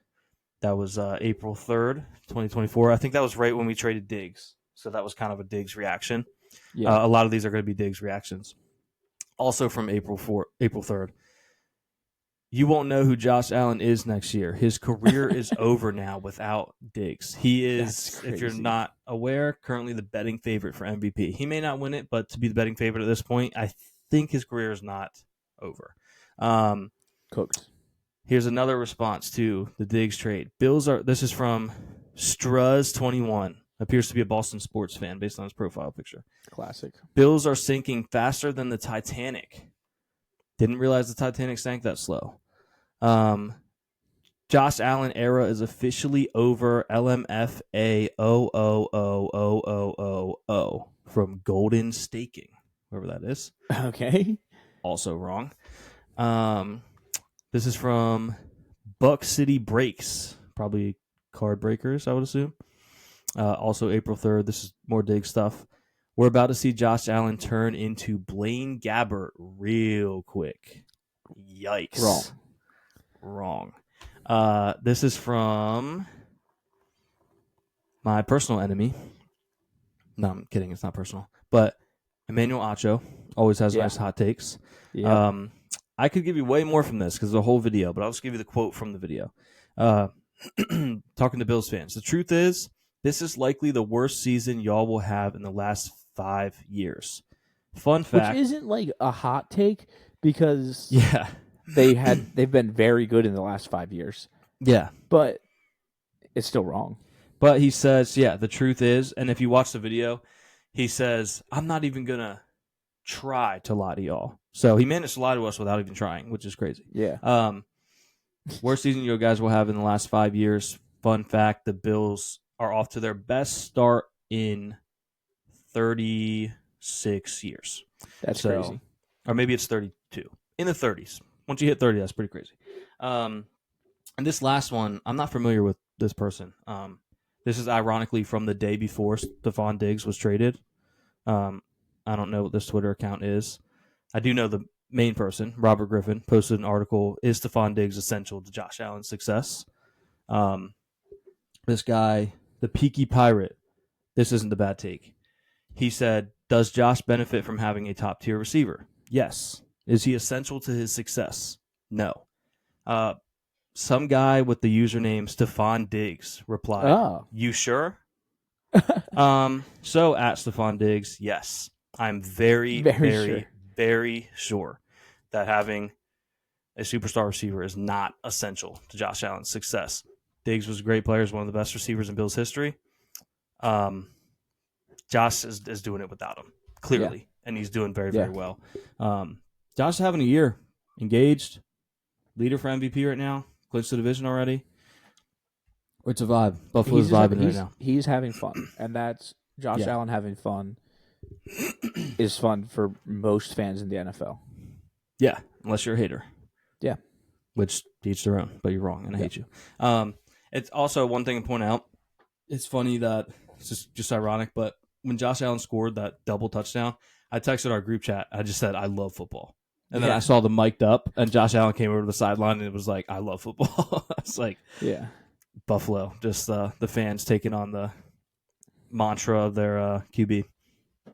That was April 3rd, 2024. I think that was right when we traded Diggs. So that was kind of a Diggs reaction. Yeah. A lot of these are going to be Diggs reactions. Also from April 3rd. You won't know who Josh Allen is next year. His career is over now without Diggs. He is, if you're not aware, currently the betting favorite for MVP. He may not win it, but to be the betting favorite at this point, I think his career is not over. Cooked. Here's another response to the Diggs trade. This is from Struz21. Appears to be a Boston sports fan based on his profile picture. Classic. Bills are sinking faster than the Titanic. Didn't realize the Titanic sank that slow. Josh Allen era is officially over. LMFAO from Golden Staking, whoever that is. Okay. Also wrong. This is from Buck City Breaks, probably card breakers, I would assume. Also April 3rd. This is more dig stuff. We're about to see Josh Allen turn into Blaine Gabbert real quick. Yikes. Wrong. This is from my personal enemy. No, I'm kidding. It's not personal. But Emmanuel Acho always has nice hot takes. Yeah. I could give you way more from this because it's a whole video, but I'll just give you the quote from the video. Talking to Bills fans. The truth is, this is likely the worst season y'all will have in the last 5 years. Fun fact. Which isn't like a hot take because Yeah. they've been very good in the last 5 years. Yeah. But it's still wrong. But he says, the truth is, and if you watch the video, he says, I'm not even going to try to lie to y'all. So he managed to lie to us without even trying, which is crazy. Yeah. Worst season you guys will have in the last 5 years. Fun fact, the Bills are off to their best start in 36 years. That's crazy. Or maybe it's 32. In the 30s. Once you hit 30, that's pretty crazy. And this last one, I'm not familiar with this person. This is ironically from the day before Stephon Diggs was traded. I don't know what this Twitter account is. I do know the main person, Robert Griffin, posted an article, Is Stephon Diggs essential to Josh Allen's success? This guy, the Peaky Pirate, this isn't the bad take. He said, does Josh benefit from having a top-tier receiver? Yes. Is he essential to his success? No. Some guy with the username Stephon Diggs replied, You sure? So at Stephon Diggs, yes. I'm very sure that having a superstar receiver is not essential to Josh Allen's success. Diggs was a great player, is one of the best receivers in Bills history. Josh is doing it without him, clearly, and he's doing very, very well. Josh is having a year, engaged, leader for MVP right now, clinched the division already. It's a vibe. Buffalo's vibing right now. He's having fun, and that's Josh Allen having fun is fun for most fans in the NFL. Yeah, unless you're a hater. Yeah. Which each their own, but you're wrong, and I hate you. It's also one thing to point out. It's funny that it's just ironic, but when Josh Allen scored that double touchdown, I texted our group chat. I just said, I love football. And then I saw the mic'd up, and Josh Allen came over to the sideline, and it was like, I love football. It's like, Buffalo, just the fans taking on the mantra of their QB.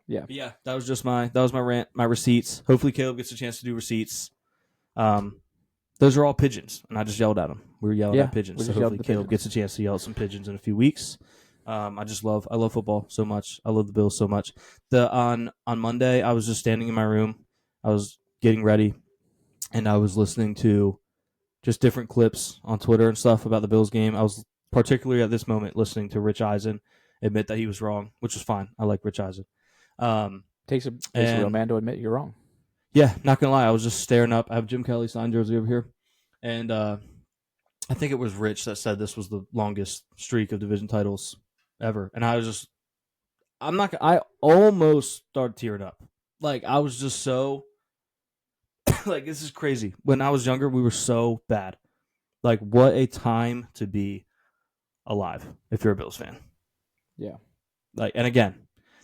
Yeah. But yeah, that was my rant, my receipts. Hopefully Caleb gets a chance to do receipts. Those are all pigeons, and I just yelled at him. We were yelling at pigeons, so hopefully Caleb gets a chance to yell at some pigeons in a few weeks. I love football so much. I love the Bills so much. On Monday, I was just standing in my room. I was getting ready, and I was listening to just different clips on Twitter and stuff about the Bills game. I was particularly at this moment listening to Rich Eisen admit that he was wrong, which was fine. I like Rich Eisen. Takes a real man to admit you're wrong. Yeah, not gonna lie, I was just staring up. I have Jim Kelly signed jersey over here, and I think it was Rich that said this was the longest streak of division titles ever. And I was just, I almost started tearing up. Like, I was just so, like, this is crazy. When I was younger, we were so bad. Like, what a time to be alive if you're a Bills fan. Yeah. Like, and again,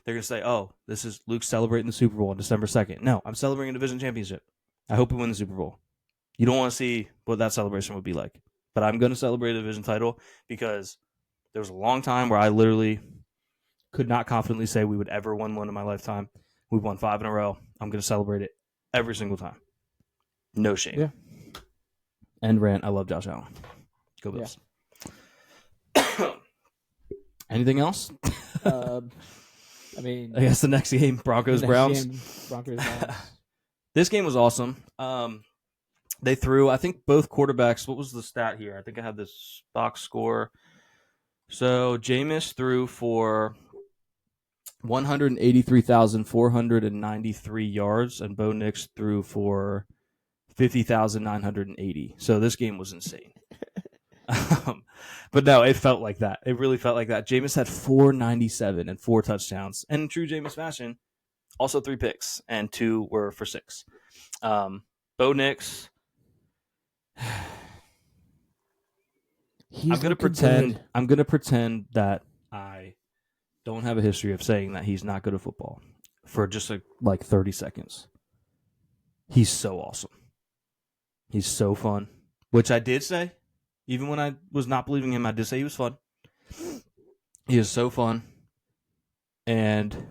they're gonna say, "Oh, this is Luke celebrating the Super Bowl on December 2nd." No, I'm celebrating a division championship. I hope we win the Super Bowl. You don't want to see what that celebration would be like, but I'm gonna celebrate a division title because there was a long time where I literally could not confidently say we would ever win one in my lifetime. We've won 5 in a row. I'm gonna celebrate it every single time. No shame. Yeah. End rant. I love Josh Allen. Go Bills. Anything else? I mean, I guess the next game, Broncos Browns. Broncos Browns. This game was awesome. They threw, I think, both quarterbacks. What was the stat here? I think I had this box score. So Jameis threw for 183,493 yards, and Bo Nix threw for 50,980. So this game was insane. But no, it felt like that. It really felt like that. Jameis had 497 and 4 touchdowns. And in true Jameis fashion, also 3 picks, and 2 were for 6. Bo Nix. I'm gonna pretend that I don't have a history of saying that he's not good at football for just like 30 seconds. He's so awesome. He's so fun, which I did say. Even when I was not believing him, I did say he was fun. He is so fun. And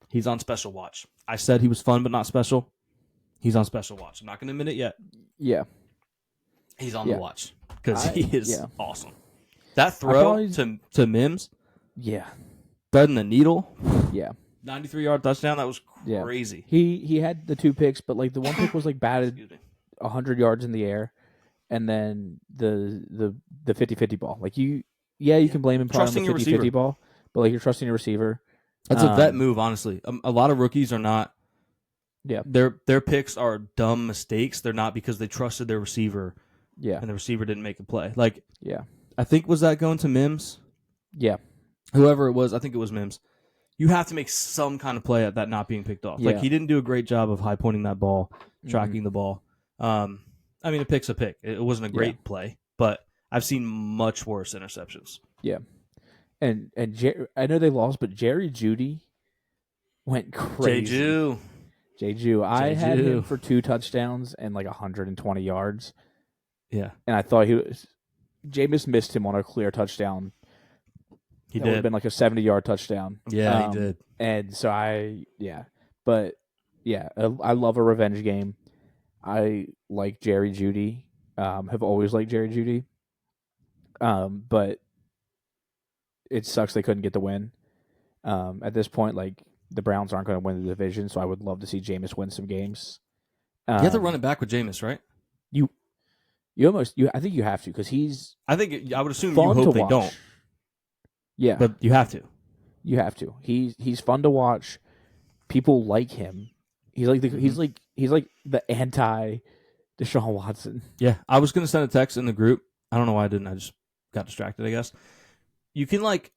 he's on special watch. I said he was fun but not special. He's on special watch. I'm not going to admit it yet. Yeah. He's on the watch because he is awesome. That throw to Mims. Yeah. Threading the needle. Yeah. 93-yard touchdown. That was crazy. He had the 2 picks, but like the one pick was like batted 100 yards in the air. And then the 50-50 ball. Like you can blame him probably on the 50-50 ball, but like you're trusting your receiver. That's a vet move, honestly. A lot of rookies are not. Yeah. Their picks are dumb mistakes. They're not because they trusted their receiver. Yeah. And the receiver didn't make a play. Like, yeah. I think, was that going to Mims? Yeah. Whoever it was, I think it was Mims. You have to make some kind of play at that not being picked off. Yeah. Like, he didn't do a great job of high pointing that ball, tracking the ball. I mean, a pick's a pick. It wasn't a great play, but I've seen much worse interceptions. Yeah. And I know they lost, but Jerry Jeudy went crazy. J-Jew. I had him for 2 touchdowns and like 120 yards. Yeah. And I thought Jameis missed him on a clear touchdown. He That did. would have been like a 70-yard touchdown. Yeah, he did. And so but I love a revenge game. I like Jerry Jeudy. Have always liked Jerry Jeudy. But it sucks they couldn't get the win. At this point, like the Browns aren't going to win the division, so I would love to see Jameis win some games. You have to run it back with Jameis, right? I think you have to because he's. I would assume fun you to hope they watch. don't. Yeah, but you have to. You have to. He's fun to watch. People like him. He's like the anti Deshaun Watson. Yeah, I was gonna send a text in the group. I don't know why I didn't. I just got distracted, I guess. You can like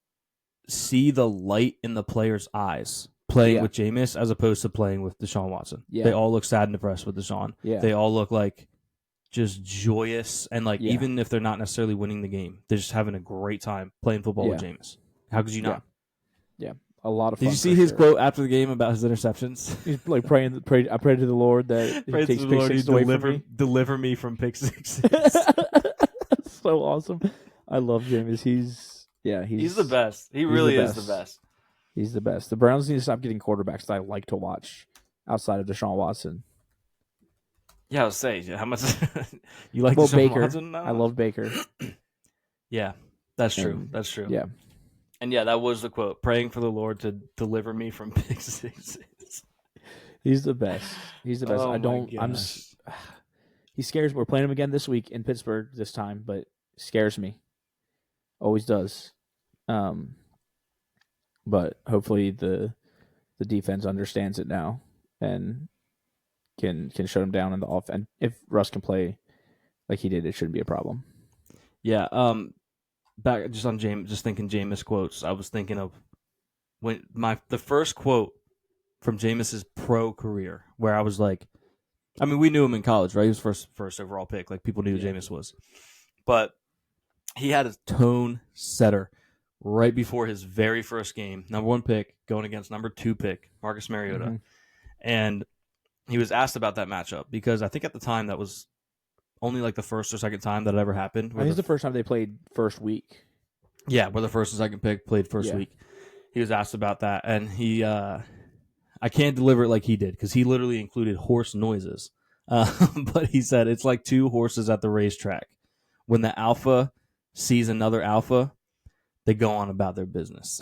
see the light in the players' eyes playing with Jameis as opposed to playing with Deshaun Watson. Yeah. They all look sad and depressed with Deshaun. Yeah. They all look like just joyous and like even if they're not necessarily winning the game, they're just having a great time playing football with Jameis. How could you not? Yeah. A lot of fun. Did you see his quote after the game about his interceptions? He's like I pray to the Lord that he takes pick sixes away from me. Deliver me from pick sixes. So awesome. I love Jameis. He's the best. He really is the best. He's the best. The Browns need to stop getting quarterbacks that I like to watch outside of Deshaun Watson. Yeah, I was saying, how much you like Deshaun Baker. Watson? No. I love Baker. Yeah, that's true. That's true. Yeah. And yeah, that was the quote. Praying for the Lord to deliver me from pick sixes. He's the best. He's the best. Oh, he scares me. We're playing him again this week in Pittsburgh this time, but scares me. Always does. But hopefully the defense understands it now and can shut him down in the offense. If Russ can play like he did, it shouldn't be a problem. Yeah. Back just on James, just thinking Jameis quotes. I was thinking of the first quote from Jameis's pro career, where I was like, I mean, we knew him in college, right? He was first overall pick. Like, people knew who Yeah. Jameis was. But he had a tone setter right before his very first game. Number 1 pick going against number 2 pick, Marcus Mariota. Mm-hmm. And he was asked about that matchup because I think at the time that was only like the first or second time that ever happened. I think it's the first time they played first week. Yeah, where the first and second pick played first Yeah. week. He was asked about that, and I can't deliver it like he did because he literally included horse noises. But he said it's like 2 horses at the racetrack. When the alpha sees another alpha, they go on about their business.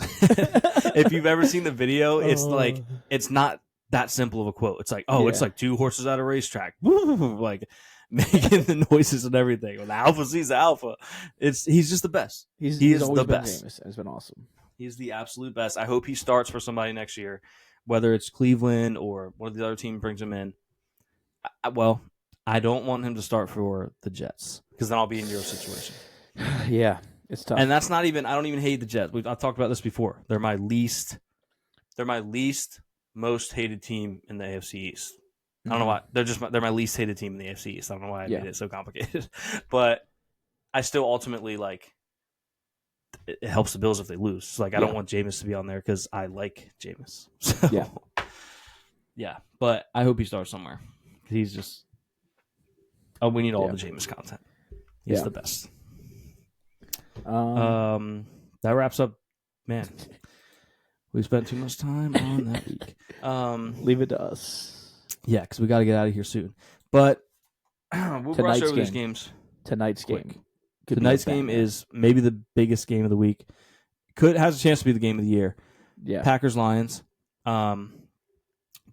If you've ever seen the video, it's like it's not that simple of a quote. It's like, it's like 2 horses at a racetrack, like making the noises and everything. When the alpha sees the alpha, he's just the best. He's always the been best. Jameis, and it's been awesome. He's the absolute best. I hope he starts for somebody next year, whether it's Cleveland or one of the other team brings him in. I don't want him to start for the Jets because then I'll be in your situation. Yeah, it's tough. And that's not even. I don't even hate the Jets. I've talked about this before. They're my least most hated team in the AFC East. I don't know why. They're my least hated team in the AFC East. I don't know why I made it so complicated, but I still ultimately like. It helps the Bills if they lose. Like I don't want Jameis to be on there because I like Jameis. So, yeah. But I hope he starts somewhere. He's just. Oh, we need all the Jameis content. He's the best. That wraps up. Man, we spent too much time on that week. Leave it to us. Yeah, because we got to get out of here soon. But we'll brush over these games. Tonight's quick. game. Tonight's game is maybe the biggest game of the week. Has a chance to be the game of the year. Yeah. Packers Lions. Do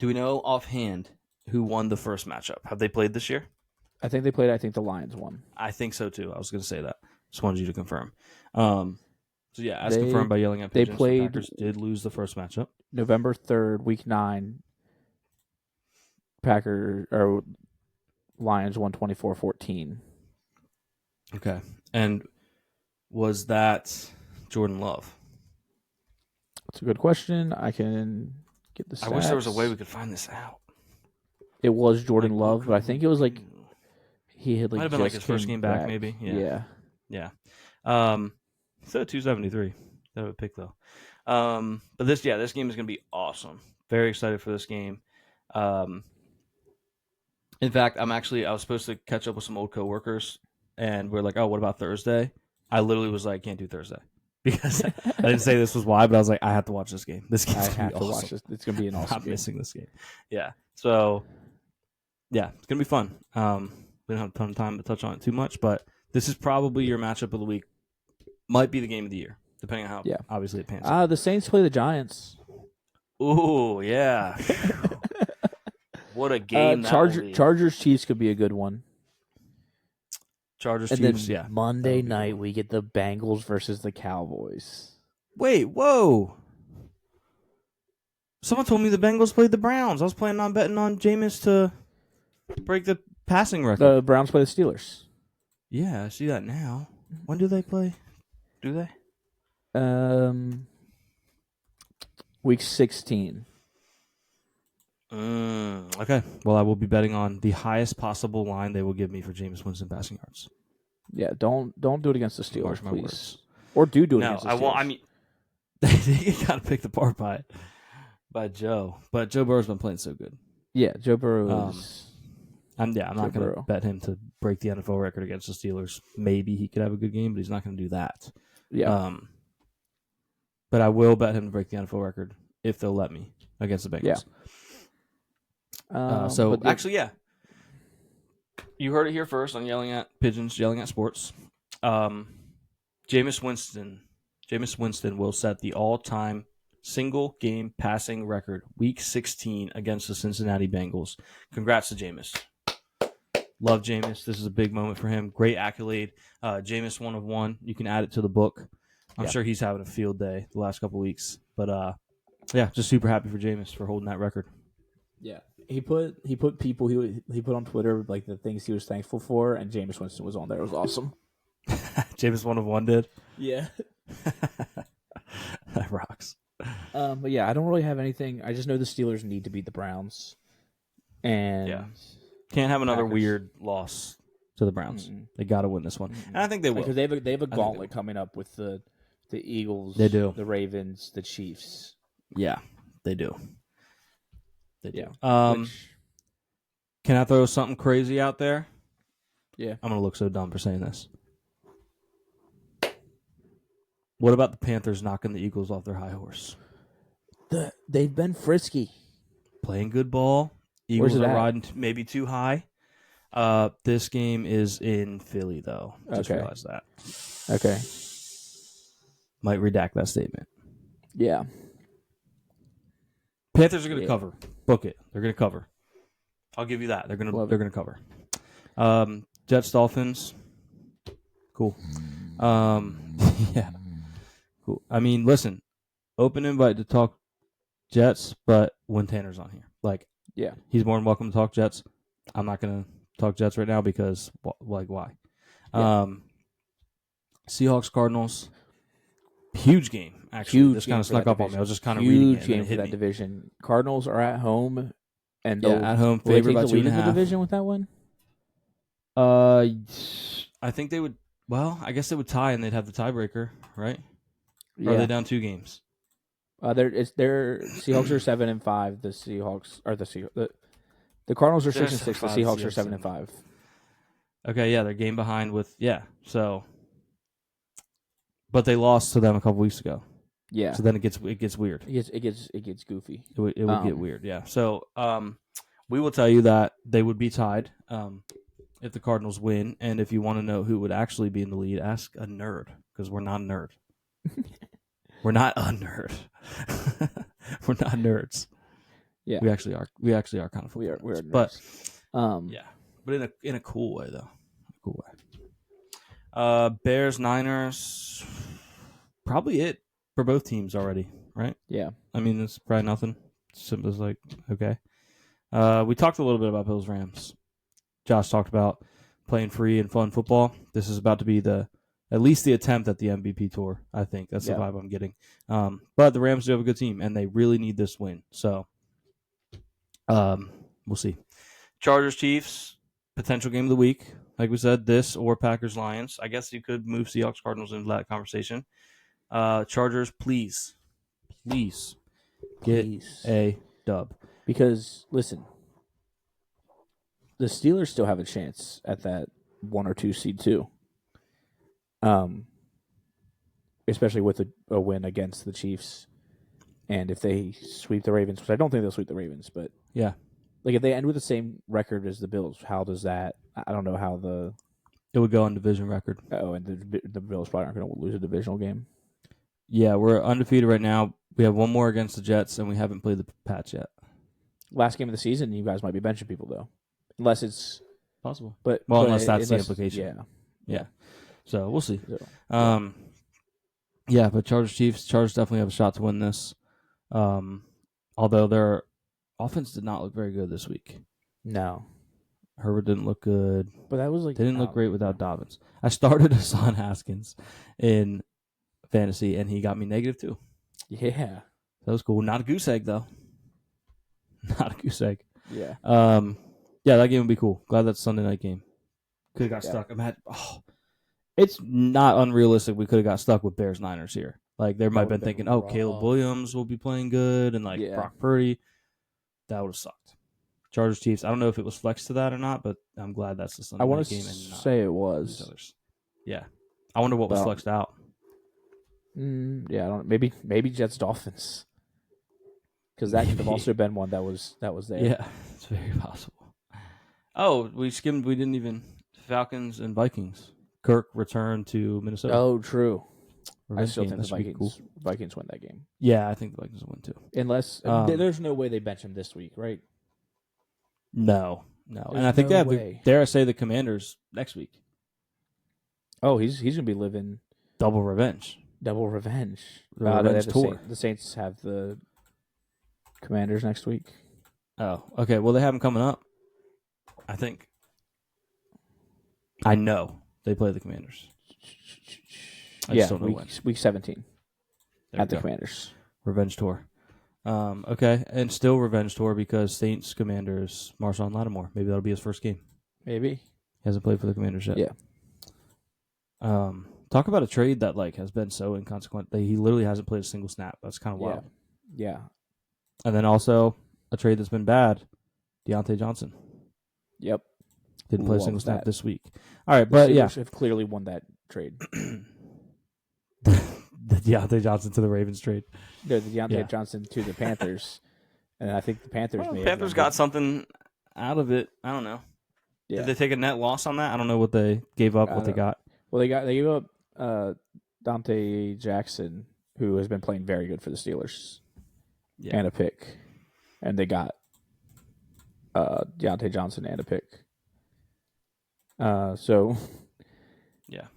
we know offhand who won the first matchup? Have they played this year? I think they played. I think the Lions won. I think so too. I was going to say that. Just wanted you to confirm. So yeah, as confirmed by yelling at pigeons, the Packers did lose the first matchup. November 3rd, week 9. Lions won 24-14. Okay. And was that Jordan Love? That's a good question. I can get the stats. I wish there was a way we could find this out. It was Jordan Love, but I think it was like he had like might have been like his first game back, maybe. Yeah. So 273. That would pick though. But this game is gonna be awesome. Very excited for this game. In fact, I was supposed to catch up with some old coworkers, and we're like, "Oh, what about Thursday?" I literally was like, "Can't do Thursday," because I didn't say this was why, but I was like, "I have to watch this game. This game's gonna be awesome. Watch this. It's gonna be an awesome I'm game. missing this game." Yeah. So, yeah, it's gonna be fun. We don't have a ton of time to touch on it too much, but this is probably your matchup of the week. Might be the game of the year, depending on how obviously it pans out. The Saints play the Giants. Ooh, yeah. What a game! Chargers Chiefs could be a good one. Chargers and Chiefs, then Monday night we get the Bengals versus the Cowboys. Wait, whoa! Someone told me the Bengals played the Browns. I was planning on betting on Jameis to break the passing record. The Browns play the Steelers. Yeah, I see that now. When do they play? Do they? Week 16. Okay. Well, I will be betting on the highest possible line they will give me for Jameis Winston passing yards. Yeah, don't do it against the Steelers, please. Words. Or do it against the Steelers. No, I mean, they got to pick the part by Joe, but Joe Burrow's been playing so good. Yeah, Joe Burrow. I'm not going to bet him to break the NFL record against the Steelers. Maybe he could have a good game, but he's not going to do that. Yeah. But I will bet him to break the NFL record if they'll let me against the Bengals. Yeah. Actually, yeah. You heard it here first on Yelling at Pigeons, Yelling at Sports. Jameis Winston will set the all-time single-game passing record Week 16 against the Cincinnati Bengals. Congrats to Jameis. Love Jameis. This is a big moment for him. Great accolade. Jameis 1 of 1. You can add it to the book. I'm sure he's having a field day the last couple weeks. But, just super happy for Jameis for holding that record. Yeah. He put people he put on Twitter like the things he was thankful for, and Jameis Winston was on there. It was awesome. Jameis 1 of 1 did? Yeah. That rocks. But yeah, I don't really have anything. I just know the Steelers need to beat the Browns. And Can't have another Packers. weird loss to the Browns. They got to win this one, and I think they will. Because they have a they gauntlet will. coming up with the Eagles, They do. the Ravens, the Chiefs. Yeah, they do. They do. Yeah. Which, Can I throw something crazy out there? yeah. I'm gonna look so dumb for saying this. What about the Panthers knocking the Eagles off their high horse? They've been frisky. Playing good ball. Where's Eagles it are at? riding maybe too high. This game is in Philly, though. Just Okay. realized that. Okay. Might redact that statement. Yeah. Panthers are going to Yeah. cover. Book it. They're going to cover. I'll give you that. They're going Love it. to cover. Jets Dolphins. Cool. Yeah. Cool. I mean, listen. Open invite to talk Jets, but when Tanner's on here, like, Yeah. he's more than welcome to talk Jets. I'm not going to talk Jets right now because, like, why? Yeah. Seahawks Cardinals. Huge game, actually. Huge This game kind of for that snuck up on me. division. I was just kind of reading it. Huge And then game it for hit that me. division. Cardinals are at home, and Yeah, at home, will they favored take by the lead in 2.5. the division with that win. I think they would. Well, I guess they would tie, and they'd have the tiebreaker, right? Or are Yeah. they down 2 games? Their Seahawks are 7-5. The Seahawks are the Cardinals are They're 6-6. The 5, Seahawks are Seahawks 7-5. Okay, yeah, they're game behind with so. But they lost to them a couple weeks ago, Yeah. so then it gets weird. It gets goofy. It would get weird, yeah. So we will tell you that they would be tied if the Cardinals win, and if you want to know who would actually be in the lead, ask a nerd because we're not a nerd. We're not a nerd. We're not nerds. Yeah. We actually are. We actually are kind of. We are nerds. But nerds. yeah, but in a cool way though. Cool way. Bears Niners. Probably it for both teams already, right? Yeah. I mean, it's probably nothing. Simple as like, okay. We talked a little bit about Bills Rams. Josh talked about playing free and fun football. This is about to be at least the attempt at the MVP tour. I think that's the vibe I'm getting. But the Rams do have a good team, and they really need this win. So, we'll see. Chargers Chiefs, potential game of the week. Like we said, this or Packers Lions. I guess you could move Seahawks Cardinals into that conversation. Chargers, please get a dub. Because listen, the Steelers still have a chance at that 1 or 2 seed too. Especially with a win against the Chiefs, and if they sweep the Ravens, which I don't think they'll sweep the Ravens, but Yeah. like if they end with the same record as the Bills, how does that? I don't know how the It would go on division record. and the Bills probably aren't going to lose a divisional game. Yeah, we're undefeated right now. We have one more against the Jets, and we haven't played the Pats yet. Last game of the season, you guys might be benching people though, unless it's Possible. but Unless that's the implication. Yeah. Yeah. So we'll see. So, Yeah, but Chargers definitely have a shot to win this. Although their offense did not look very good this week. no, Herbert didn't look good. but that was like They didn't look great without Dobbins. I started Hassan Haskins in fantasy, and he got me -2. Yeah. That was cool. Not a goose egg, though. Not a goose egg. Yeah. Yeah, that game would be cool. Glad that's a Sunday night game. Could have got stuck. It's not unrealistic. We could have got stuck with Bears Niners here. Like there might have been thinking, Caleb Williams will be playing good, and like Brock Purdy. That would have sucked. Chargers Chiefs. I don't know if it was flexed to that or not, but I'm glad that's the Sunday night game. I want to say it was. Others. Yeah, I wonder what was flexed out. Yeah, I don't. Maybe Jets Dolphins. Because that could have also been one that was there. Yeah, it's very possible. Oh, we skimmed. We didn't even Falcons and Vikings. Kirk returned to Minnesota. Oh, true. Revenge I still game. think the That's Vikings cool. Vikings win that game. Yeah, I think the Vikings will win too. Unless there's no way they bench him this week, right? No. There's And I think they have way. dare I say the Commanders next week. Oh, he's gonna be living Double revenge. double revenge. The revenge tour. The Saints have the Commanders next week. Oh, okay. Well, they have them coming up. I think. I know they play the Commanders. I just don't know when. week 17 There at we the go. Commanders. Revenge tour. Okay, and still revenge tour because Saints Commanders Marshawn Lattimore. Maybe that'll be his first game. Maybe. He hasn't played for the Commanders yet. Yeah. Talk about a trade that has been so inconsequential that he literally hasn't played a single snap. That's kind of wild. Yeah. And then also a trade that's been bad, Deontay Johnson. Yep. Didn't play a Love single snap that. this week. All right, The but Steelers have clearly won that trade. The Deontay Johnson to the Ravens trade. No, the Deontay Johnson to the Panthers, and I think the Panthers Panthers got something out of it. I don't know. Yeah. Did they take a net loss on that? I don't know what they gave up, what they got. Well, they gave up Dante Jackson, who has been playing very good for the Steelers, and a pick, and they got Deontay Johnson and a pick. So yeah,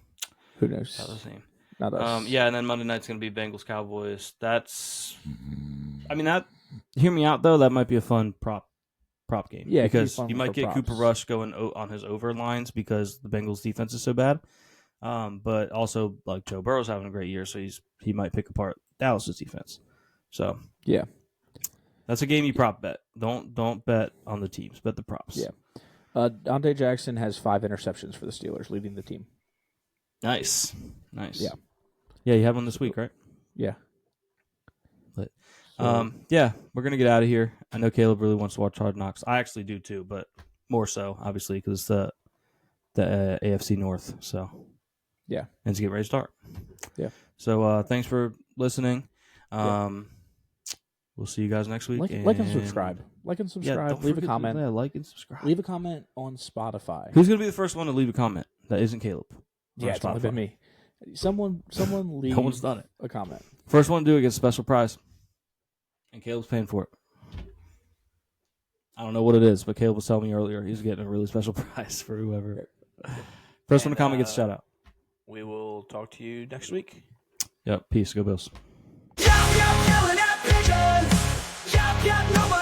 who knows? That was the same. Not us. Yeah, and then Monday night's going to be Bengals Cowboys. That's, I mean, that. Hear me out though. That might be a fun prop game. Yeah, because you might get props. Cooper Rush going on his over lines because the Bengals defense is so bad. But also like Joe Burrow's having a great year, so he might pick apart Dallas's defense. So yeah, that's a game you prop bet. Don't bet on the teams, bet the props. Yeah. Dante Jackson has 5 interceptions for the Steelers, leading the team. Nice. Yeah, you have one this week, right? Yeah. But So, yeah, we're gonna get out of here. I know Caleb really wants to watch Hard Knocks. I actually do too, but more so obviously because the AFC North. So yeah, and it's getting ready to start. Yeah. So thanks for listening. We'll see you guys next week. like and subscribe. Like and subscribe. Don't Leave a forget to comment. like and subscribe. Leave a comment on Spotify. Who's gonna be the first one to leave a comment that isn't Caleb? Yeah, it's only been me. Someone leave No one's done it. a comment. First one to do it gets a special prize. And Caleb's paying for it. I don't know what it is, but Caleb was telling me earlier he's getting a really special prize for whoever. First one to comment gets a shout out. We will talk to you next week. Yep. Peace. Go Bills. Yelling at pigeons. Nobody